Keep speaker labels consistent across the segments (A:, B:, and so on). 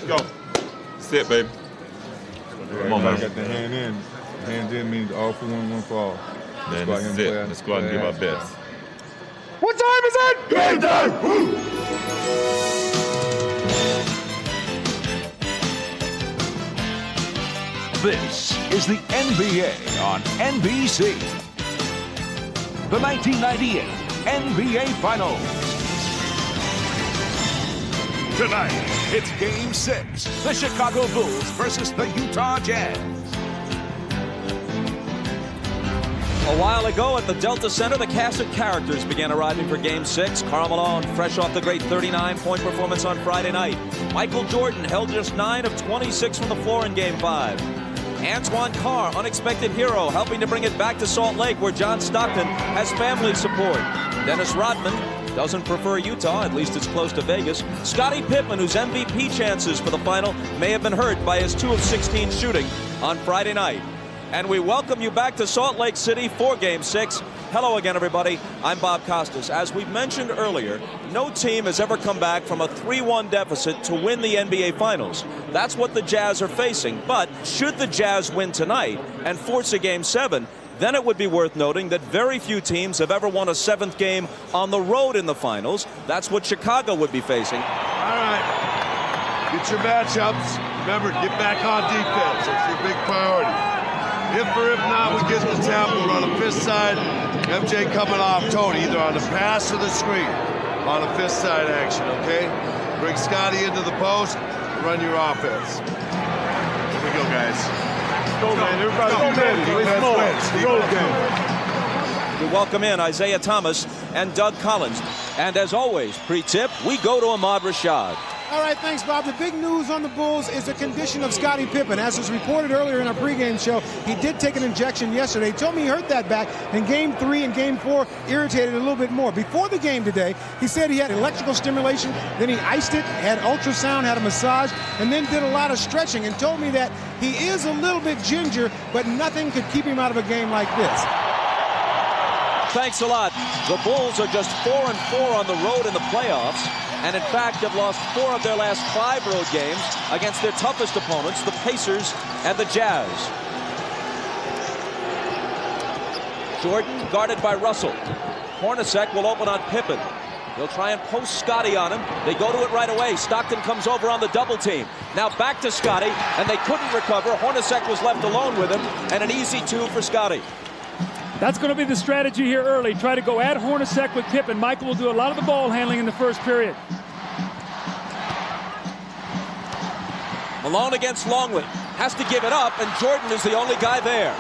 A: Go. Sit, baby.
B: Come on, man. Got the hand in. Hand in means all for one for all.
A: Man, this is it. Let's go out and give our best.
B: What time is it? Game time!
C: This is the NBA on NBC. The 1998 NBA Finals. Tonight, it's Game 6. The Chicago Bulls versus the Utah Jazz.
D: A while ago at the Delta Center, the cast of characters began arriving for Game 6. Karl Malone, fresh off the great 39-point performance on Friday night. Michael Jordan held just 9 of 26 from the floor in Game 5. Antoine Carr, unexpected hero, helping to bring it back to Salt Lake, where John Stockton has family support. Dennis Rodman doesn't prefer Utah, at least it's close to Vegas. Scottie Pippen, whose MVP chances for the final may have been hurt by his 2 of 16 shooting on Friday night. And we welcome you back to Salt Lake City for Game 6. Hello again, everybody. I'm Bob Costas. As we mentioned earlier, no team has ever come back from a 3-1 deficit to win the NBA Finals. That's what the Jazz are facing. But should the Jazz win tonight and force a Game 7, then it would be worth noting that very few teams have ever won a 7th game on the road in the Finals. That's what Chicago would be facing.
E: All right. Get your matchups. Remember, get back on defense. That's your big priority. If not, we get the tap, we're on the fifth side. MJ coming off Tony, either on the pass or the screen. On the fifth side action, okay? Bring Scottie into the post, run your offense. Here we go, guys.
B: Go, man. Everybody be ready.
D: We welcome in Isaiah Thomas and Doug Collins. And as always, pre-tip, we go to Ahmad Rashad.
F: All right, thanks, Bob. The big news on the Bulls is the condition of Scottie Pippen. As was reported earlier in our pregame show, he did take an injection yesterday. He told me he hurt that back in Game 3 and Game 4, irritated a little bit more. Before the game today, he said he had electrical stimulation, then he iced it, had ultrasound, had a massage, and then did a lot of stretching and told me that he is a little bit ginger, but nothing could keep him out of a game like this.
D: Thanks a lot. The Bulls are just 4-4 on the road in the playoffs, and in fact have lost 4 of their last 5 road games against their toughest opponents, the Pacers and the Jazz. Jordan guarded by Russell. Hornacek will open on Pippen. He'll try and post Scottie on him. They go to it right away. Stockton comes over on the double team. Now back to Scottie, and they couldn't recover. Hornacek was left alone with him, and an easy 2 for Scottie.
G: That's going to be the strategy here early. Try to go at Hornacek with Pippen. Michael will do a lot of the ball handling in the first period.
D: Malone against Longley. Has to give it up, and Jordan is the only guy there.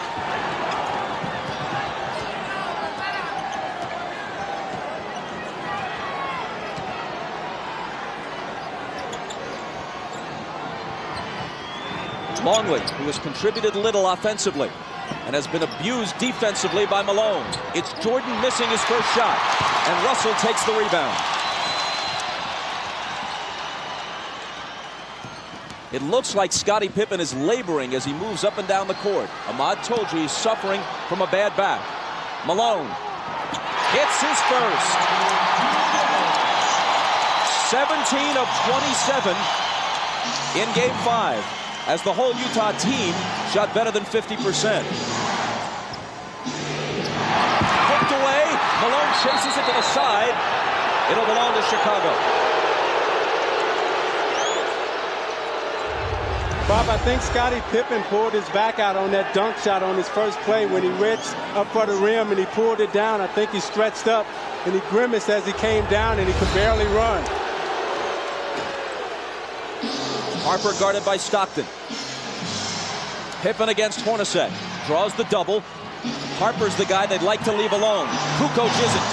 D: Longley, who has contributed little offensively and has been abused defensively by Malone. It's Jordan missing his first shot, and Russell takes the rebound. It looks like Scottie Pippen is laboring as he moves up and down the court. Ahmad told you he's suffering from a bad back. Malone hits his first. 17 of 27 in Game 5. As the whole Utah team shot better than 50%. Hooked away. Malone chases it to the side. It'll belong to Chicago.
H: Bob, I think Scottie Pippen pulled his back out on that dunk shot on his first play when he reached up for the rim and he pulled it down. I think he stretched up and he grimaced as he came down and he could barely run.
D: Harper guarded by Stockton. Pippen against Hornacek. Draws the double. Harper's the guy they'd like to leave alone. Kukoc isn't.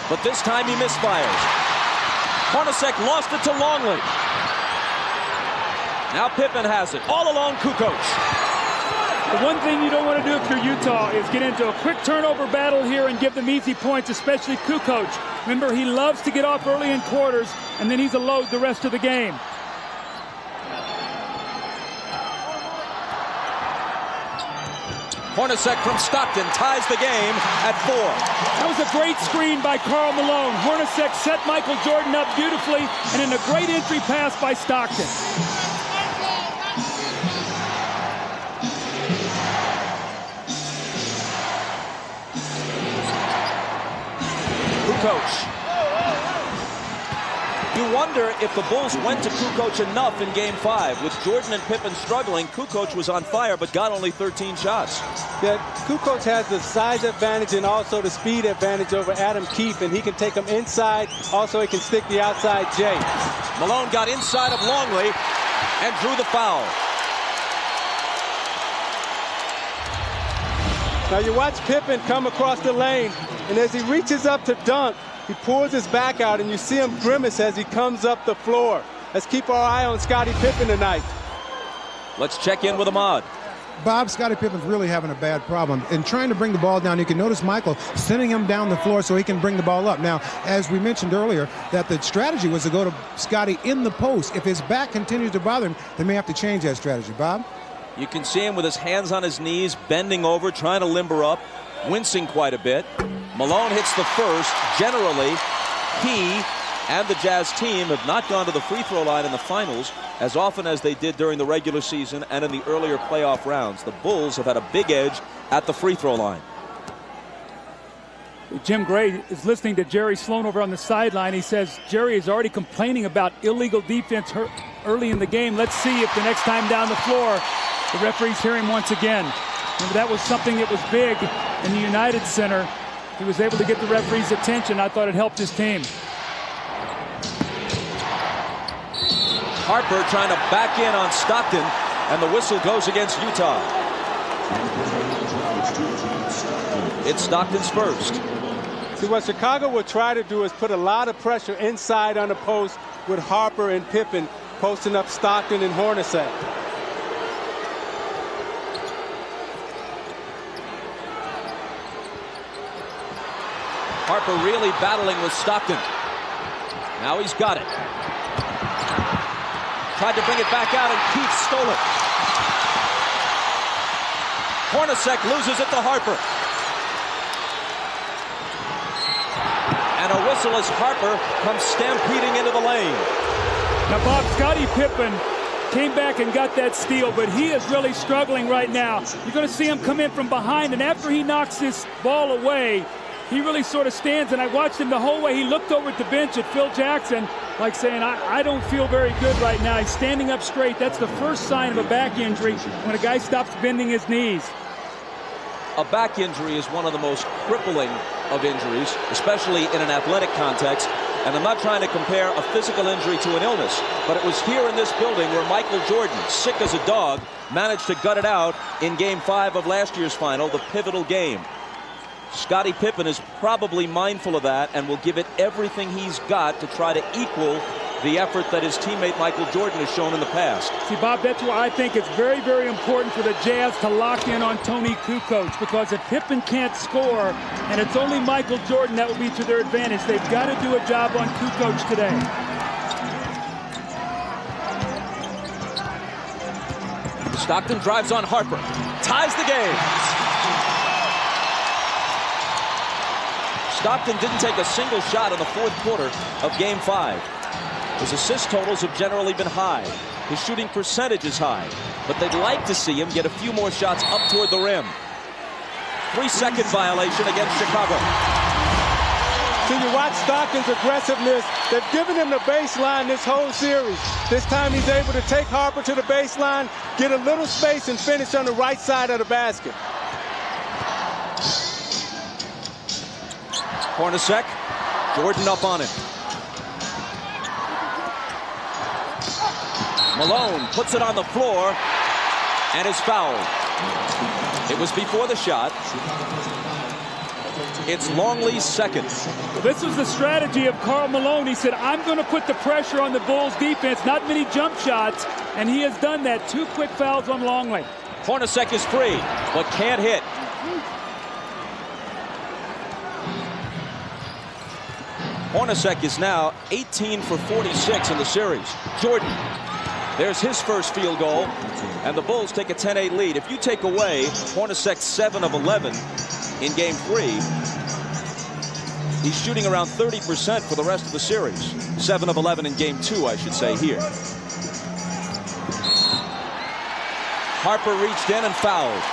D: But this time he misfires. Hornacek lost it to Longley. Now Pippen has it. All alone, Kukoc.
G: The one thing you don't want to do if you're Utah is get into a quick turnover battle here and give them easy points, especially Kukoc. Remember, he loves to get off early in quarters, and then he's a load the rest of the game.
D: Hornacek from Stockton ties the game at 4.
G: That was a great screen by Karl Malone. Hornacek set Michael Jordan up beautifully, and in a great entry pass by Stockton.
D: Kukoc. You wonder if the Bulls went to Kukoc enough in Game 5. With Jordan and Pippen struggling, Kukoc was on fire but got only 13 shots.
H: Yeah, Kukoc has the size advantage and also the speed advantage over Adam Keefe, and he can take him inside. Also, he can stick the outside J.
D: Malone got inside of Longley and drew the foul.
H: Now you watch Pippen come across the lane, and as he reaches up to dunk, he pulls his back out, and you see him grimace as he comes up the floor. Let's keep our eye on Scottie Pippen tonight.
D: Let's check in with Ahmad.
F: Bob, Scottie Pippen's really having a bad problem. In trying to bring the ball down, you can notice Michael sending him down the floor so he can bring the ball up. Now, as we mentioned earlier, that the strategy was to go to Scottie in the post. If his back continues to bother him, they may have to change that strategy. Bob?
D: You can see him with his hands on his knees, bending over, trying to limber up, wincing quite a bit. Malone hits the first. Generally, he and the Jazz team have not gone to the free throw line in the finals as often as they did during the regular season and in the earlier playoff rounds. The Bulls have had a big edge at the free throw line.
G: Jim Gray is listening to Jerry Sloan over on the sideline. He says Jerry is already complaining about illegal defense early in the game. Let's see if the next time down the floor the referees hear him once again. Remember, that was something that was big in the United Center. He was able to get the referee's attention. I thought it helped his team.
D: Harper trying to back in on Stockton, and the whistle goes against Utah. It's Stockton's first.
H: See, what Chicago will try to do is put a lot of pressure inside on the post with Harper and Pippen posting up Stockton and Hornacek.
D: Harper really battling with Stockton. Now he's got it. Tried to bring it back out, and Keith stole it. Hornacek loses it to Harper. And a whistle as Harper comes stampeding into the lane.
G: Now, Bob, Scottie Pippen came back and got that steal, but he is really struggling right now. You're going to see him come in from behind, and after he knocks this ball away, he really sort of stands, and I watched him the whole way. He looked over at the bench at Phil Jackson, like saying, I don't feel very good right now. He's standing up straight. That's the first sign of a back injury, when a guy stops bending his knees.
D: A back injury is one of the most crippling of injuries, especially in an athletic context. And I'm not trying to compare a physical injury to an illness, but it was here in this building where Michael Jordan, sick as a dog, managed to gut it out in Game 5 of last year's final, the pivotal game. Scottie Pippen is probably mindful of that and will give it everything he's got to try to equal the effort that his teammate Michael Jordan has shown in the past.
G: See, Bob, that's why I think it's very, very important for the Jazz to lock in on Tony Kukoc, because if Pippen can't score and it's only Michael Jordan, that will be to their advantage. They've got to do a job on Kukoc today.
D: Stockton drives on Harper, ties the game. Stockton didn't take a single shot in the fourth quarter of Game 5. His assist totals have generally been high. His shooting percentage is high, but they'd like to see him get a few more shots up toward the rim. 3-second violation against Chicago.
H: So you watch Stockton's aggressiveness. They've given him the baseline this whole series. This time he's able to take Harper to the baseline, get a little space, and finish on the right side of the basket.
D: Hornacek, Jordan up on him. Malone puts it on the floor and is fouled. It was before the shot. It's Longley's second.
G: This was the strategy of Karl Malone. He said, I'm going to put the pressure on the Bulls defense, not many jump shots, and he has done that. 2 quick fouls on Longley.
D: Hornacek is free, but can't hit. Hornacek is now 18 for 46 in the series. Jordan, there's his first field goal, and the Bulls take a 10-8 lead. If you take away Hornacek's 7 of 11 in Game 3, he's shooting around 30% for the rest of the series. 7 of 11 in Game 2, I should say here. Harper reached in and fouled.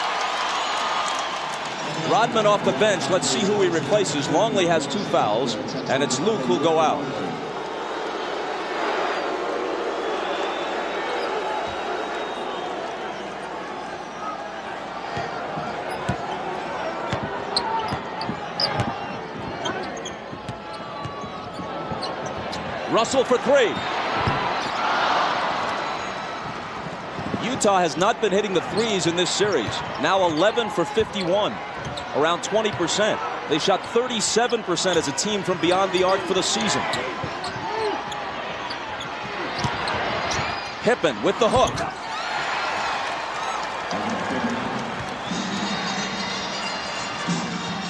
D: Rodman off the bench. Let's see who he replaces. Longley has 2 fouls, and it's Luke who'll go out. Russell for 3. Utah has not been hitting the threes in this series. Now 11 for 51, around 20%. They shot 37% as a team from beyond the arc for the season. Pippen with the hook.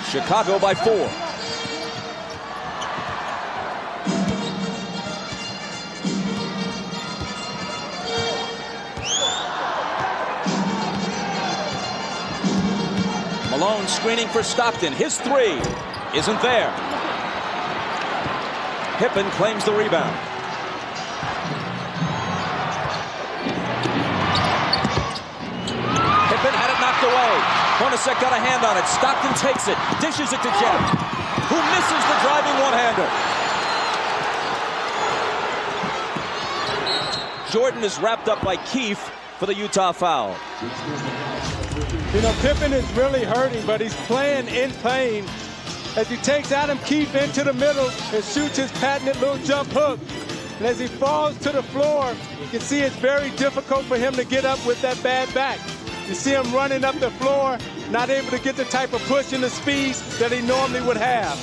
D: Chicago by 4. Malone screening for Stockton. His 3 isn't there. Pippen claims the rebound. Pippen had it knocked away. Hornacek got a hand on it. Stockton takes it, dishes it to Jeff, who misses the driving one-hander. Jordan is wrapped up by Keefe for the Utah foul.
H: You know, Pippen is really hurting, but he's playing in pain as he takes Adam Keefe into the middle and shoots his patented little jump hook. And as he falls to the floor, you can see it's very difficult for him to get up with that bad back. You see him running up the floor, not able to get the type of push and the speed that he normally would have.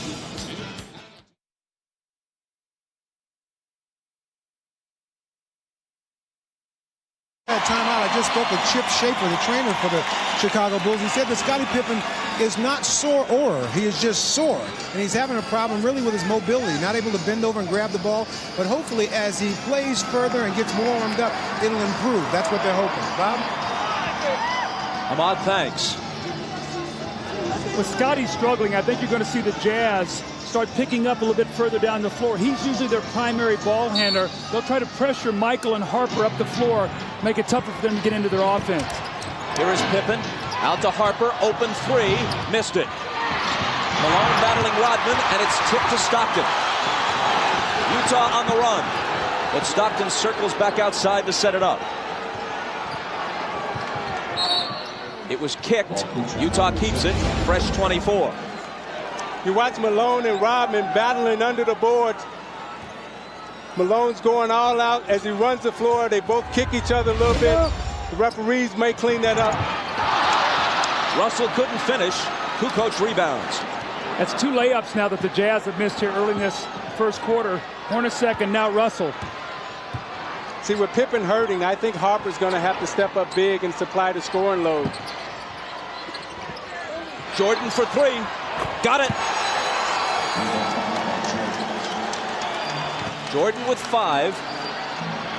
F: Timeout. I just spoke with Chip Schaefer, the trainer for the Chicago Bulls. He said that Scottie Pippen is not sore, he is just sore. And he's having a problem really with his mobility, not able to bend over and grab the ball. But hopefully as he plays further and gets more warmed up, it'll improve. That's what they're hoping. Bob?
D: Ahmad, thanks.
G: With Scottie struggling, I think you're going to see the Jazz start picking up a little bit further down the floor. He's usually their primary ball handler. They'll try to pressure Michael and Harper up the floor, make it tougher for them to get into their offense.
D: Here is Pippen, out to Harper, open 3, missed it. Malone battling Rodman, and it's tipped to Stockton. Utah on the run, but Stockton circles back outside to set it up. It was kicked. Utah keeps it, fresh 24.
H: You watch Malone and Rodman battling under the boards. Malone's going all out as he runs the floor. They both kick each other a little bit. The referees may clean that up.
D: Russell couldn't finish. Kukoc rebounds.
G: That's 2 layups now that the Jazz have missed here early in this first quarter. Hornacek and now Russell.
H: See, with Pippen hurting, I think Harper's going to have to step up big and supply the scoring load.
D: Jordan for 3. Got it. Jordan with 5.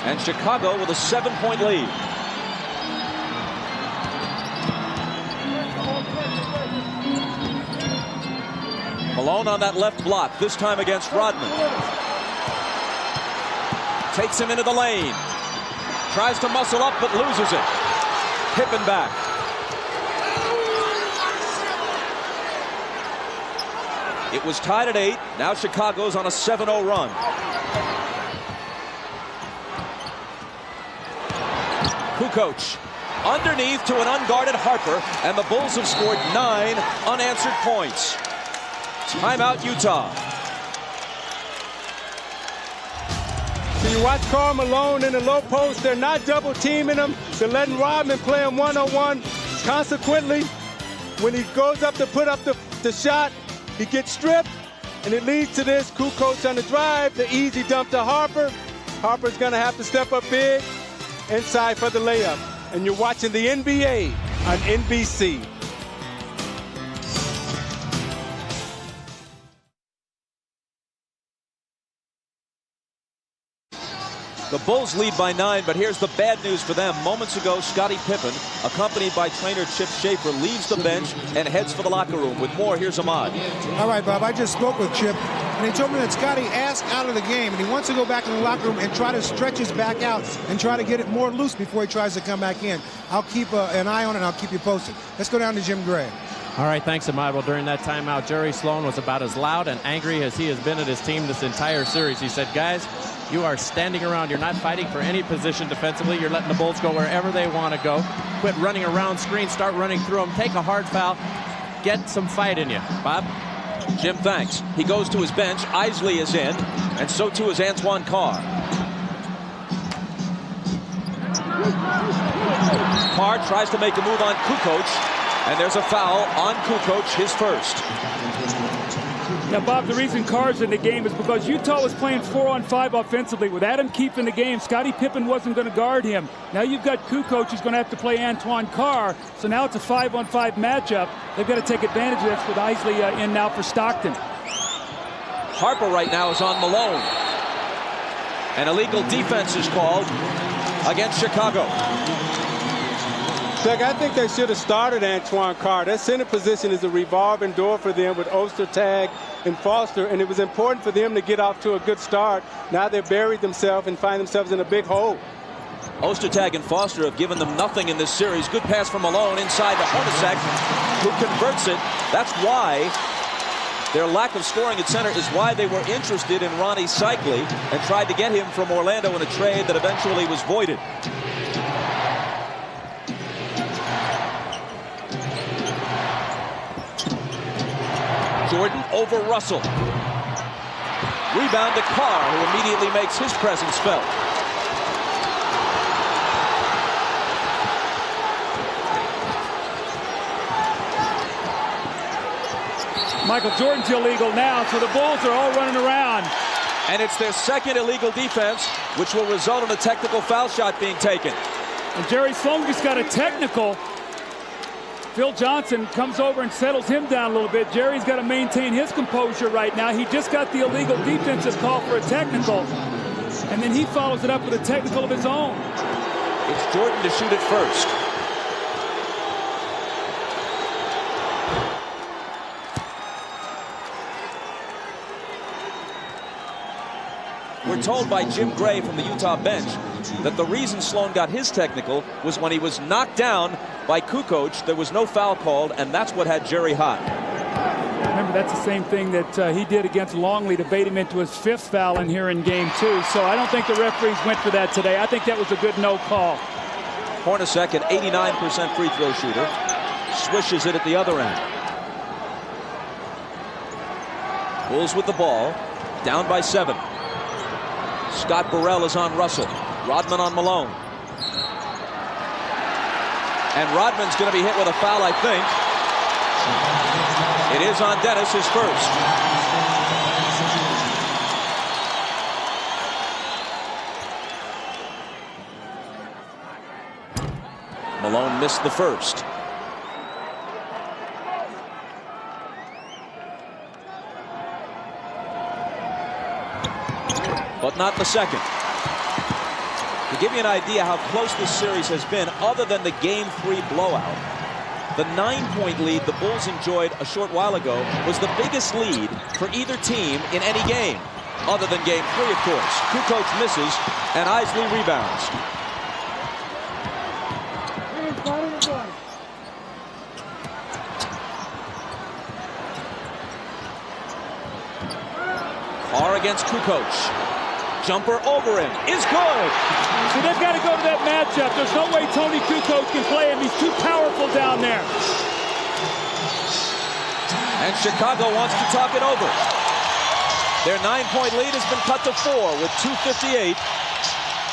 D: And Chicago with a 7-point lead. Malone on that left block, this time against Rodman. Takes him into the lane. Tries to muscle up, but loses it. Pippen back. It was tied at 8. Now Chicago's on a 7-0 run. Kukoc underneath to an unguarded Harper, and the Bulls have scored 9 unanswered points. Timeout, Utah.
H: So you watch Karl Malone in the low post. They're not double teaming him. They're letting Rodman play him one-on-one. Consequently, when he goes up to put up the shot, he gets stripped, and it leads to this. Kukoc on the drive, the easy dump to Harper. Harper's going to have to step up big inside for the layup. And you're watching the NBA on NBC.
D: The Bulls lead by 9, but here's the bad news for them. Moments ago, Scottie Pippen, accompanied by trainer Chip Schaefer, leaves the bench and heads for the locker room. With more, here's Ahmad.
F: All right, Bob, I just spoke with Chip, and he told me that Scottie asked out of the game, and he wants to go back in the locker room and try to stretch his back out and try to get it more loose before he tries to come back in. I'll keep an eye on it, and I'll keep you posted. Let's go down to Jim Gray.
I: All right, thanks, Ahmad. Well, during that timeout, Jerry Sloan was about as loud and angry as he has been at his team this entire series. He said, guys, you are standing around. You're not fighting for any position defensively. You're letting the Bulls go wherever they want to go. Quit running around screens. Start running through them. Take a hard foul. Get some fight in you. Bob?
D: Jim, thanks. He goes to his bench. Isley is in, and so too is Antoine Carr. Carr tries to make a move on Kukoc. And there's a foul on Kukoc, his first.
G: Now, Bob, the reason Carr's in the game is because Utah was playing 4-on-5 offensively. With Adam Keefe in the game, Scottie Pippen wasn't going to guard him. Now you've got Kukoc who's going to have to play Antoine Carr. So now it's a 5-on-5 matchup. They've got to take advantage of this with Isley in now for Stockton.
D: Harper right now is on Malone. An illegal defense is called against Chicago.
H: Doug, I think they should have started Antoine Carr. That center position is a revolving door for them with Ostertag and Foster, and it was important for them to get off to a good start. Now they've buried themselves and find themselves in a big hole.
D: Ostertag and Foster have given them nothing in this series. Good pass from Malone inside to Hornacek, who converts it. That's why their lack of scoring at center is why they were interested in Ronnie Cycli and tried to get him from Orlando in a trade that eventually was voided. Jordan over Russell. Rebound to Carr, who immediately makes his presence felt.
G: Michael Jordan's illegal now, so the Bulls are all running around.
D: And it's their second illegal defense, which will result in a technical foul shot being taken.
G: And Jerry Sloan just got a technical. Phil Johnson comes over and settles him down a little bit. Jerry's got to maintain his composure right now. He just got the illegal defensive call for a technical, and then he follows it up with a technical of his own.
D: It's Jordan to shoot it first. We're told by Jim Gray from the Utah bench that the reason Sloan got his technical was when he was knocked down by Kukoc. There was no foul called, and that's what had Jerry hot.
G: Remember, that's the same thing that he did against Longley to bait him into his 5th foul in here in game 2. So I don't think the referees went for that today. I think that was a good no call.
D: Hornacek, an 89% free throw shooter, swishes it at the other end. Bulls with the ball, down by 7. Scott Burrell is on Russell. Rodman on Malone. And Rodman's going to be hit with a foul, I think. It is on Dennis, his first. Malone missed the first. But not the second. To give you an idea how close this series has been, other than the Game 3 blowout, the 9-point lead the Bulls enjoyed a short while ago was the biggest lead for either team in any game, other than Game 3, of course. Kukoc misses, and Isley rebounds. Carr against Kukoc. Jumper over him is good.
G: So they've got to go to that matchup. There's no way Tony Kukoc can play him. He's too powerful down there.
D: And Chicago wants to talk it over. Their 9-point lead has been cut to 4 with 2:58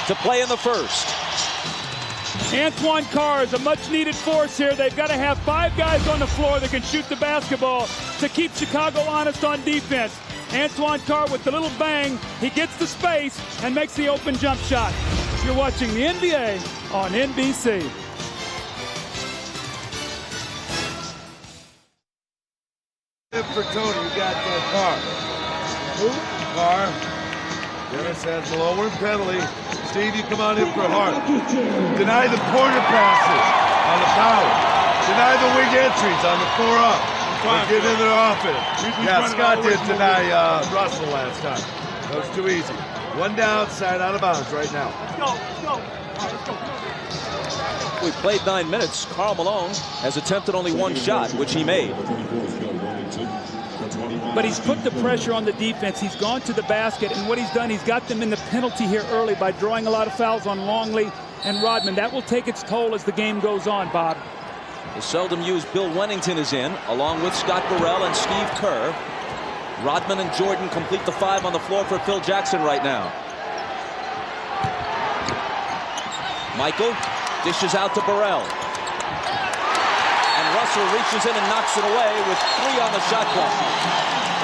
D: to play in the first.
G: Antoine Carr is a much-needed force here. They've got to have 5 guys on the floor that can shoot the basketball to keep Chicago honest on defense. Antoine Carr with the little bang, he gets the space and makes the open jump shot. You're watching the NBA on NBC.
E: For Tony, you got Carr. Who? Carr. Dennis has the lower penalty. Steve, you come on in for Hart. Deny the corner passes on the power. Deny the wing entries on the 4-up. Get in their offense. Yeah, Scott did deny Russell last time. That was too easy. One downside, out of bounds right now.
G: Let's go. Let's go. All right, let's go.
D: we played 9 minutes. Karl Malone has attempted only one shot, which he made.
G: But he's put the pressure on the defense. He's gone to the basket, and what he's done, he's got them in the penalty here early by drawing a lot of fouls on Longley and Rodman. That will take its toll as the game goes on, Bob.
D: The seldom used Bill Wennington is in, along with Scott Burrell and Steve Kerr. Rodman and Jordan complete the 5 on the floor for Phil Jackson right now. Michael dishes out to Burrell. And Russell reaches in and knocks it away with 3 on the shot clock.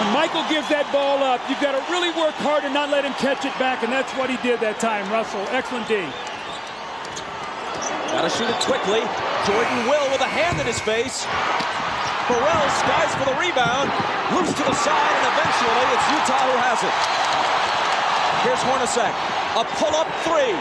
G: When Michael gives that ball up, you've got to really work hard and not let him catch it back, and that's what he did that time, Russell. Excellent D.
D: Got to shoot it quickly. Jordan will with a hand in his face. Burrell skies for the rebound. Loose to the side, and eventually it's Utah who has it. Here's Hornacek. A pull-up 3.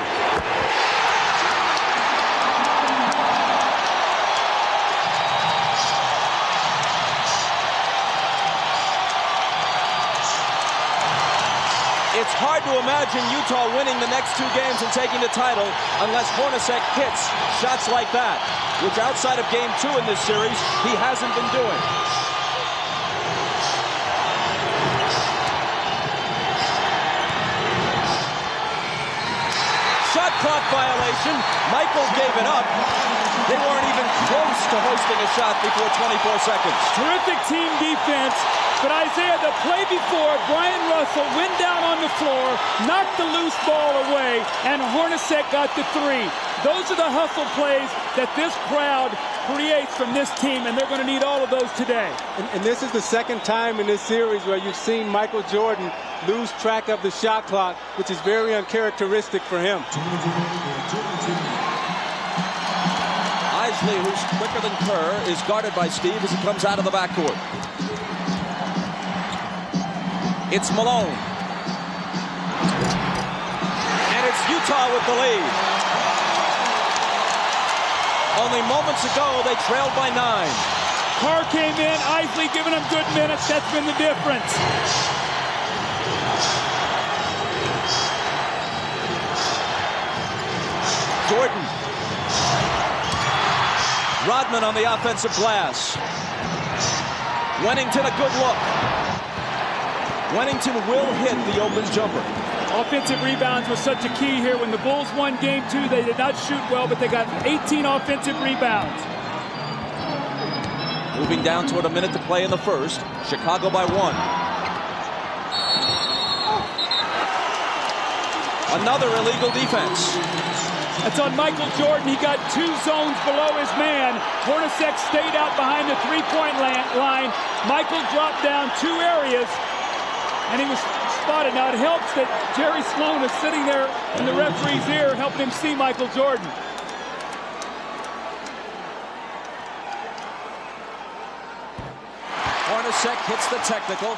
D: It's hard to imagine Utah winning the next 2 games and taking the title unless Hornacek hits shots like that, which outside of game 2 in this series, he hasn't been doing. Shot clock violation. Michael gave it up. They weren't even close to hosting a shot before 24 seconds.
G: Terrific team defense. But Isaiah, the play before, Brian Russell went down on the floor, knocked the loose ball away, and Hornacek got the 3. Those are the hustle plays that this crowd creates from this team, and they're going to need all of those today.
H: And this is the second time in this series where you've seen Michael Jordan lose track of the shot clock, which is very uncharacteristic for him.
D: Isley, who's quicker than Kerr, is guarded by Steve as he comes out of the backcourt. It's Malone. And it's Utah with the lead. Only moments ago, they trailed by 9.
G: Carr came in, Isley giving him good minutes. That's been the difference.
D: Jordan. Rodman on the offensive glass. Wennington a good look. Wennington will hit the open jumper.
G: Offensive rebounds was such a key here. When the Bulls won game 2, they did not shoot well, but they got 18 offensive rebounds.
D: Moving down toward a minute to play in the first. Chicago by 1. Another illegal defense.
G: That's on Michael Jordan. He got 2 zones below his man. Hornacek stayed out behind the 3-point line. Michael dropped down 2 areas, and he was spotted. Now, it helps that Jerry Sloan is sitting there in the referee's ear, helping him see Michael Jordan.
D: Hornacek hits the technical.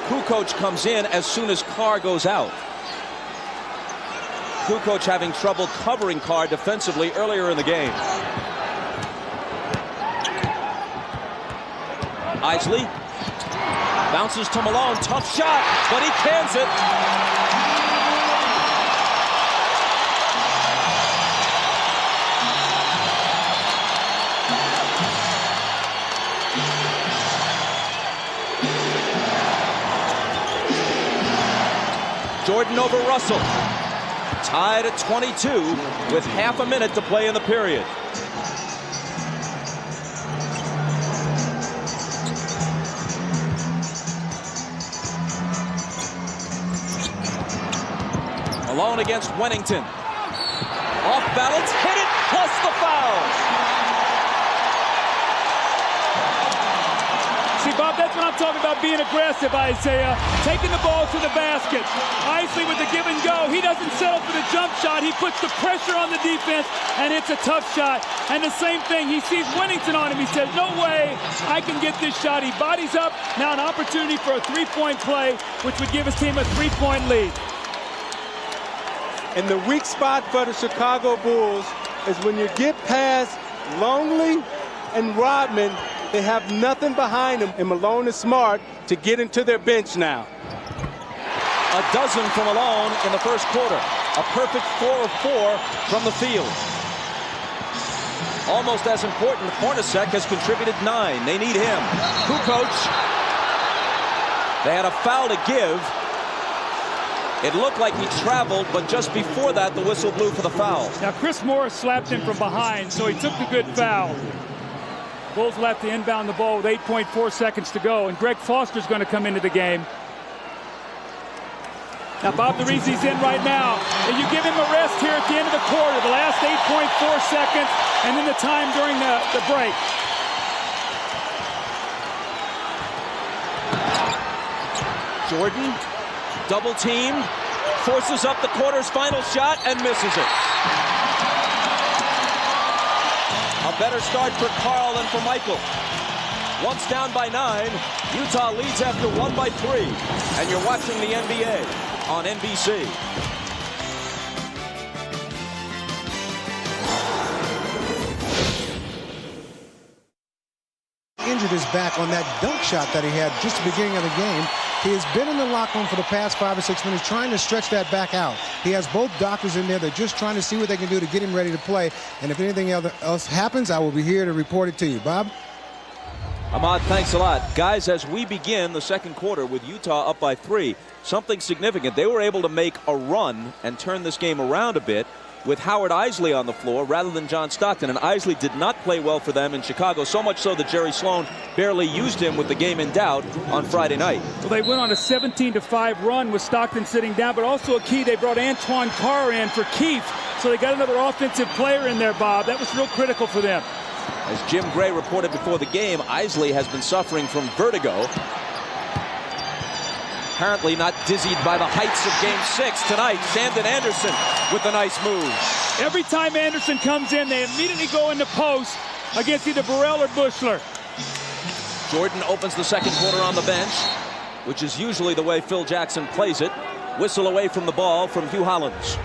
D: Kukoc comes in as soon as Carr goes out. Kukoc having trouble covering Carr defensively earlier in the game. Isley bounces to Malone. Tough shot, but he cans it. Jordan over Russell. Tied at 22 with half a minute to play in the period. Malone against Wennington. Off balance, hit it, plus the foul.
G: See, Bob, that's what I'm talking about, being aggressive, Isaiah. Taking the ball to the basket. Isley with the give and go. He doesn't settle for the jump shot. He puts the pressure on the defense, and it's a tough shot. And the same thing, he sees Wennington on him. He says, no way I can get this shot. He bodies up. Now an opportunity for a 3-point play, which would give his team a 3-point lead.
H: And the weak spot for the Chicago Bulls is when you get past Longley and Rodman, they have nothing behind them. And Malone is smart to get into their bench now.
D: A dozen from Malone in the first quarter. A perfect 4 of 4 from the field. Almost as important, Hornacek has contributed 9. They need him. Kukoc. They had a foul to give. It looked like he traveled, but just before that, the whistle blew for the foul.
G: Now, Chris Morris slapped him from behind, so he took the good foul. Bulls left to inbound the ball with 8.4 seconds to go, and Greg Foster's going to come into the game. Now, Bob DeRisi's in right now, and you give him a rest here at the end of the quarter, the last 8.4 seconds, and then the time during the break.
D: Jordan, double team, forces up the quarter's final shot and misses it. A better start for Carl than for Michael. Once down by 9, Utah leads after 1 by 3. And you're watching the NBA on NBC.
F: Injured his back on that dunk shot that he had just at the beginning of the game. He has been in the locker room for the past 5 or 6 minutes trying to stretch that back out. He has both doctors in there. They're just trying to see what they can do to get him ready to play. And if anything else happens, I will be here to report it to you. Bob?
D: Ahmad, thanks a lot. Guys, as we begin the second quarter with Utah up by 3, something significant. They were able to make a run and turn this game around a bit with Howard Eisley on the floor rather than John Stockton. And Eisley did not play well for them in Chicago, so much so that Jerry Sloan barely used him with the game in doubt on Friday night.
G: Well, they went on a 17-5 run with Stockton sitting down, but also a key, they brought Antoine Carr in for Keith. So they got another offensive player in there, Bob. That was real critical for them.
D: As Jim Gray reported before the game, Eisley has been suffering from vertigo. Apparently not dizzied by the heights of Game 6 tonight. Shandon Anderson with a nice move.
G: Every time Anderson comes in, they immediately go into post against either Burrell or Bushler.
D: Jordan opens the second quarter on the bench, which is usually the way Phil Jackson plays it. Whistle away from the ball from Hugh Hollins.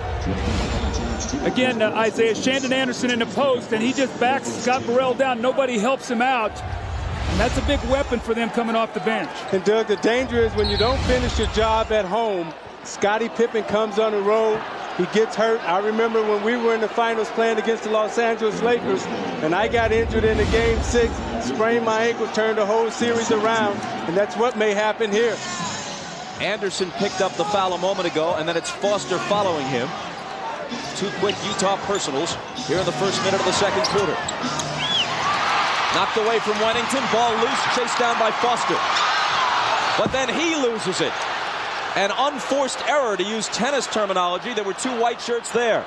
G: Again, Isaiah, Shandon Anderson in the post, and he just backs Scott Burrell down. Nobody helps him out. And that's a big weapon for them coming off the bench.
H: And Doug, the danger is when you don't finish your job at home, Scottie Pippen comes on the road, he gets hurt. I remember when we were in the finals playing against the Los Angeles Lakers, and I got injured in the Game 6, sprained my ankle, turned the whole series around, and that's what may happen here.
D: Anderson picked up the foul a moment ago, and then it's Foster following him. 2 quick Utah personals here in the first minute of the second quarter. Knocked away from Wennington, ball loose, chased down by Foster. But then he loses it. An unforced error, to use tennis terminology. There were 2 white shirts there.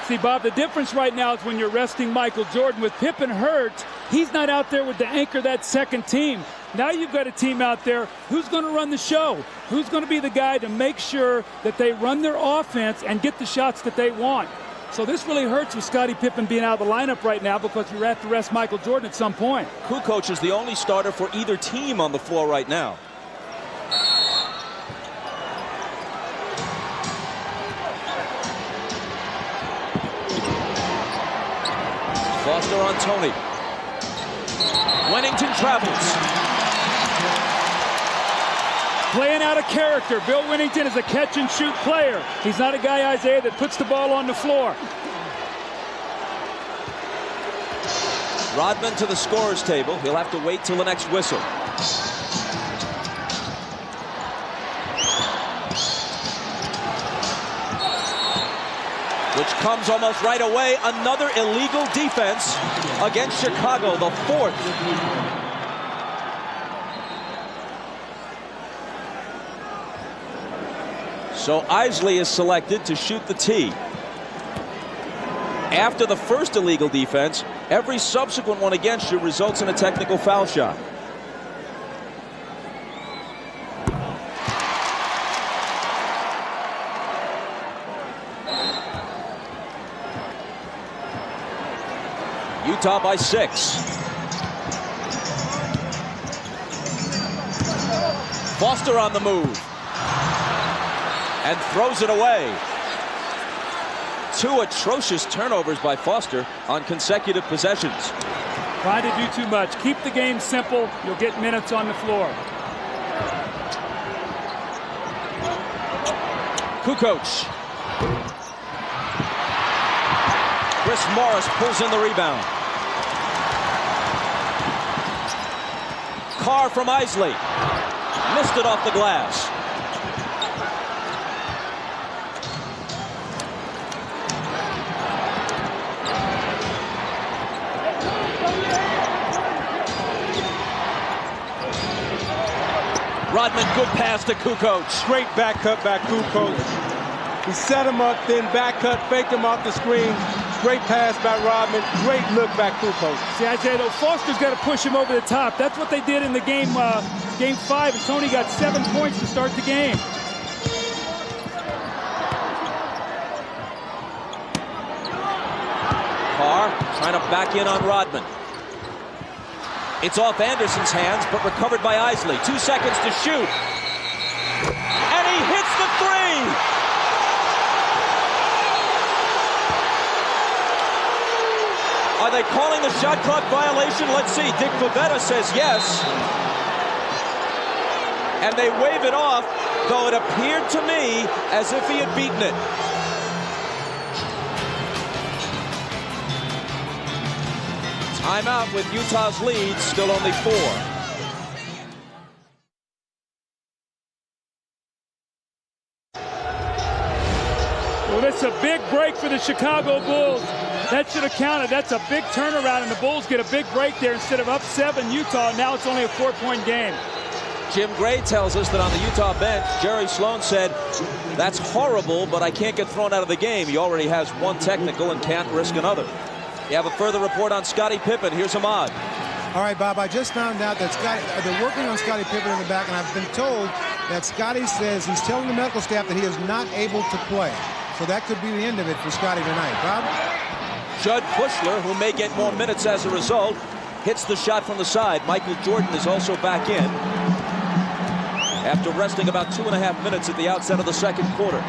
G: See, Bob, the difference right now is when you're resting Michael Jordan. With Pippen hurt, he's not out there with the anchor that second team. Now you've got a team out there who's going to run the show, who's going to be the guy to make sure that they run their offense and get the shots that they want. So this really hurts with Scottie Pippen being out of the lineup right now because you have to rest Michael Jordan at some point.
D: Kukoc is the only starter for either team on the floor right now. Foster on Tony. Wennington travels.
G: Playing out of character. Bill Wennington is a catch-and-shoot player. He's not a guy, Isaiah, that puts the ball on the floor.
D: Rodman to the scorer's table. He'll have to wait till the next whistle. Which comes almost right away. Another illegal defense against Chicago, the 4th. So Eisley is selected to shoot the tee. After the first illegal defense, every subsequent one against you results in a technical foul shot. Utah by 6. Foster on the move. And throws it away. 2 atrocious turnovers by Foster on consecutive possessions.
G: Trying to do too much. Keep the game simple. You'll get minutes on the floor.
D: Kukoc. Chris Morris pulls in the rebound. Carr from Isley. Missed it off the glass. Rodman, good pass to Kukoc.
H: Great back cut by Kukoc. He set him up, then back cut, faked him off the screen. Great pass by Rodman. Great look by Kukoc.
G: See, Isaiah, though, Foster's got to push him over the top. That's what they did in the game 5, and Tony got 7 points to start the game.
D: Carr trying to back in on Rodman. It's off Anderson's hands, but recovered by Isley. 2 seconds to shoot. And he hits the three! Are they calling the shot clock violation? Let's see. Dick Pavetta says yes. And they wave it off, though it appeared to me as if he had beaten it. Timeout with Utah's lead, still only 4.
G: Well, that's a big break for the Chicago Bulls. That should have counted. That's a big turnaround, and the Bulls get a big break there. Instead of up 7 Utah, now it's only a 4-point game.
D: Jim Gray tells us that on the Utah bench, Jerry Sloan said, that's horrible, but I can't get thrown out of the game. He already has 1 technical and can't risk another. You have a further report on Scottie Pippen. Here's Ahmad.
F: All right, Bob, I just found out that they're working on Scottie Pippen in the back, and I've been told that Scottie says he's telling the medical staff that he is not able to play. So that could be the end of it for Scottie tonight. Bob?
D: Judd Bushler, who may get more minutes as a result, hits the shot from the side. Michael Jordan is also back in after resting about 2.5 minutes at the outset of the second quarter.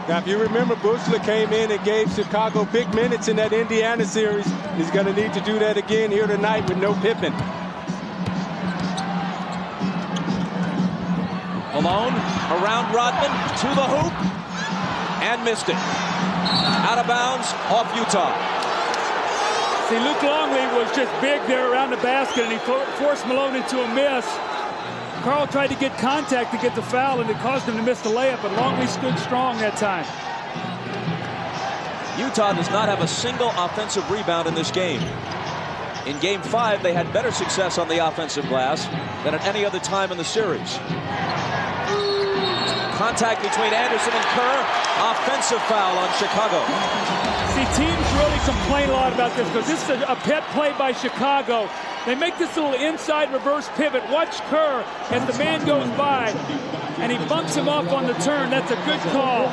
H: Now, if you remember, Bushler came in and gave Chicago big minutes in that Indiana series. He's going to need to do that again here tonight with no Pippen.
D: Malone around Rodman to the hoop and missed it. Out of bounds, off Utah.
G: See, Luke Longley was just big there around the basket, and he forced Malone into a miss. Carl tried to get contact to get the foul, and it caused him to miss the layup, but Longley stood strong that time.
D: Utah does not have a single offensive rebound in this game. In Game 5, they had better success on the offensive glass than at any other time in the series. Contact between Anderson and Kerr. Offensive foul on Chicago.
G: See, teams really complain a lot about this because this is a pet play by Chicago. They make this little inside reverse pivot. Watch Kerr as the man goes by, and he bumps him off on the turn. That's a good call.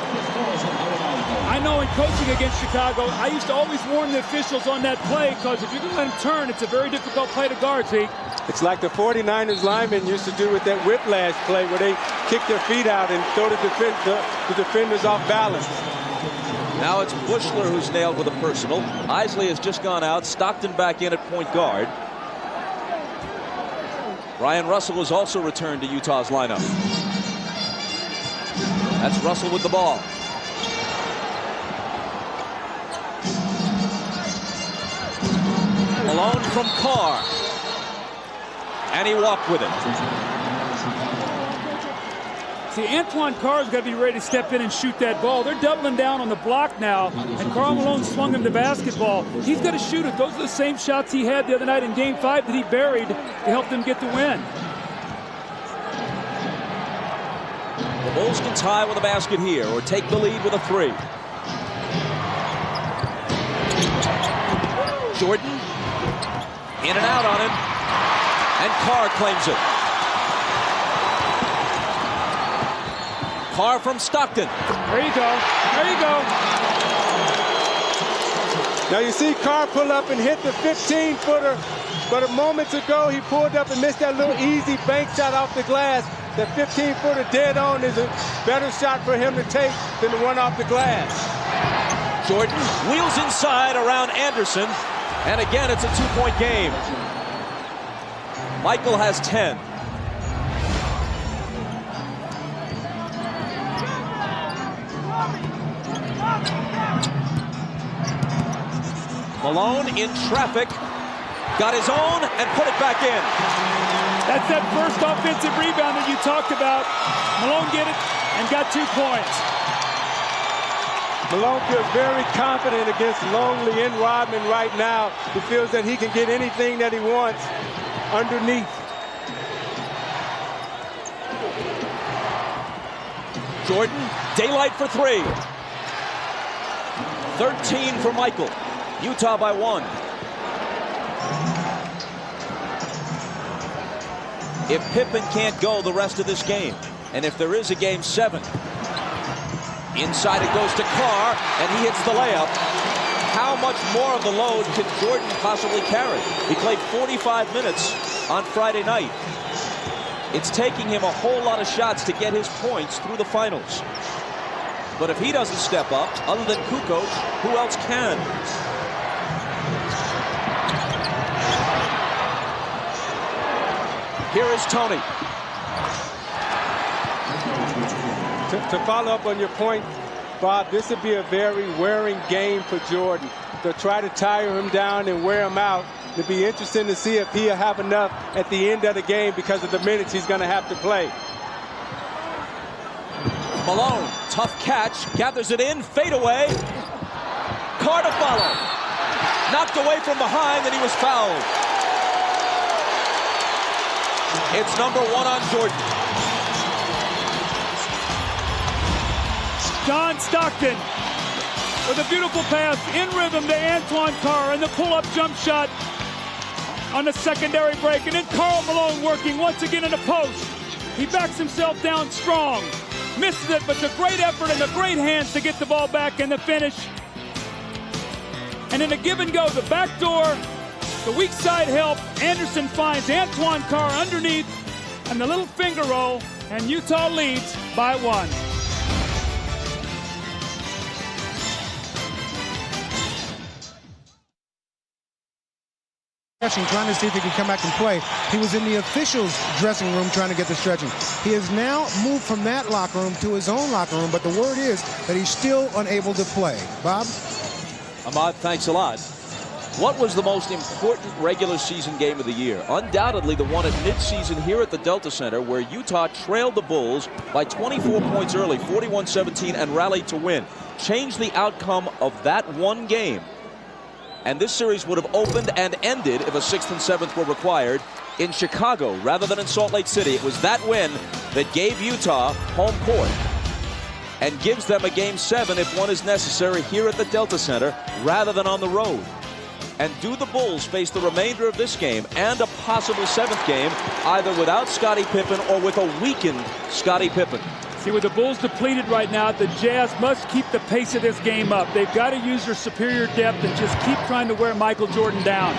G: I know in coaching against Chicago, I used to always warn the officials on that play because if you're going to let him turn, it's a very difficult play to guard, see?
H: It's like the 49ers linemen used to do with that whiplash play where they kick their feet out and throw the defenders off balance.
D: Now it's Bushler who's nailed with a personal. Isley has just gone out. Stockton back in at point guard. Ryan Russell has also returned to Utah's lineup. That's Russell with the ball. Malone from Carr. And he walked with it.
G: See, Antoine Carr's got to be ready to step in and shoot that ball. They're doubling down on the block now, and Karl Malone swung him the basketball. He's got to shoot it. Those are the same shots he had the other night in Game 5 that he buried to help them get the win.
D: The Bulls can tie with a basket here or take the lead with a 3. Jordan in and out on him, and Carr claims it. Carr from Stockton.
G: There you go. There you go.
H: Now you see Carr pull up and hit the 15-footer, but a moment ago he pulled up and missed that little easy bank shot off the glass. That 15-footer dead on is a better shot for him to take than the one off the glass.
D: Jordan wheels inside around Anderson, and again it's a 2-point game. Michael has 10. Malone in traffic, got his own and put it back in.
G: That's that first offensive rebound that you talked about. Malone get it and got 2 points.
H: Malone feels very confident against Longley and Rodman right now. He feels that he can get anything that he wants underneath.
D: Jordan, daylight for 3. 13 for Michael. Utah by 1. If Pippen can't go the rest of this game, and if there is a game 7, inside it goes to Carr, and he hits the layup. How much more of the load can Jordan possibly carry? He played 45 minutes on Friday night. It's taking him a whole lot of shots to get his points through the finals. But if he doesn't step up, other than Kukoc, who else can? Here is Tony.
H: To follow up on your point, Bob, this would be a very wearing game for Jordan. To try to tire him down and wear him out. It'd be interesting to see if he'll have enough at the end of the game because of the minutes he's going to have to play.
D: Malone, tough catch, gathers it in, fade away. Carr to follow. Knocked away from behind, and he was fouled. It's number 1 on Jordan.
G: John Stockton with a beautiful pass in rhythm to Antoine Carr, and the pull-up jump shot on the secondary break. And then Karl Malone working once again in the post. He backs himself down strong. Misses it, but the great effort and the great hands to get the ball back and the finish. And in a give and go, the back door, the weak side help. Anderson finds Antoine Carr underneath, and the little finger roll, and Utah leads by 1.
F: Trying to see if he can come back and play. He was in the officials' dressing room trying to get the stretching. He has now moved from that locker room to his own locker room, but the word is that he's still unable to play. Bob?
D: Ahmad, thanks a lot. What was the most important regular season game of the year? Undoubtedly the one at midseason here at the Delta Center, where Utah trailed the Bulls by 24 points early, 41-17, and rallied to win. Changed the outcome of that one game. And this series would have opened and ended if a 6th and 7th were required in Chicago rather than in Salt Lake City. It was that win that gave Utah home court and gives them a game 7 if one is necessary here at the Delta Center rather than on the road. And do the Bulls face the remainder of this game and a possible 7th game either without Scottie Pippen or with a weakened Scottie Pippen?
G: See, with the Bulls depleted right now, the Jazz must keep the pace of this game up. They've got to use their superior depth and just keep trying to wear Michael Jordan down.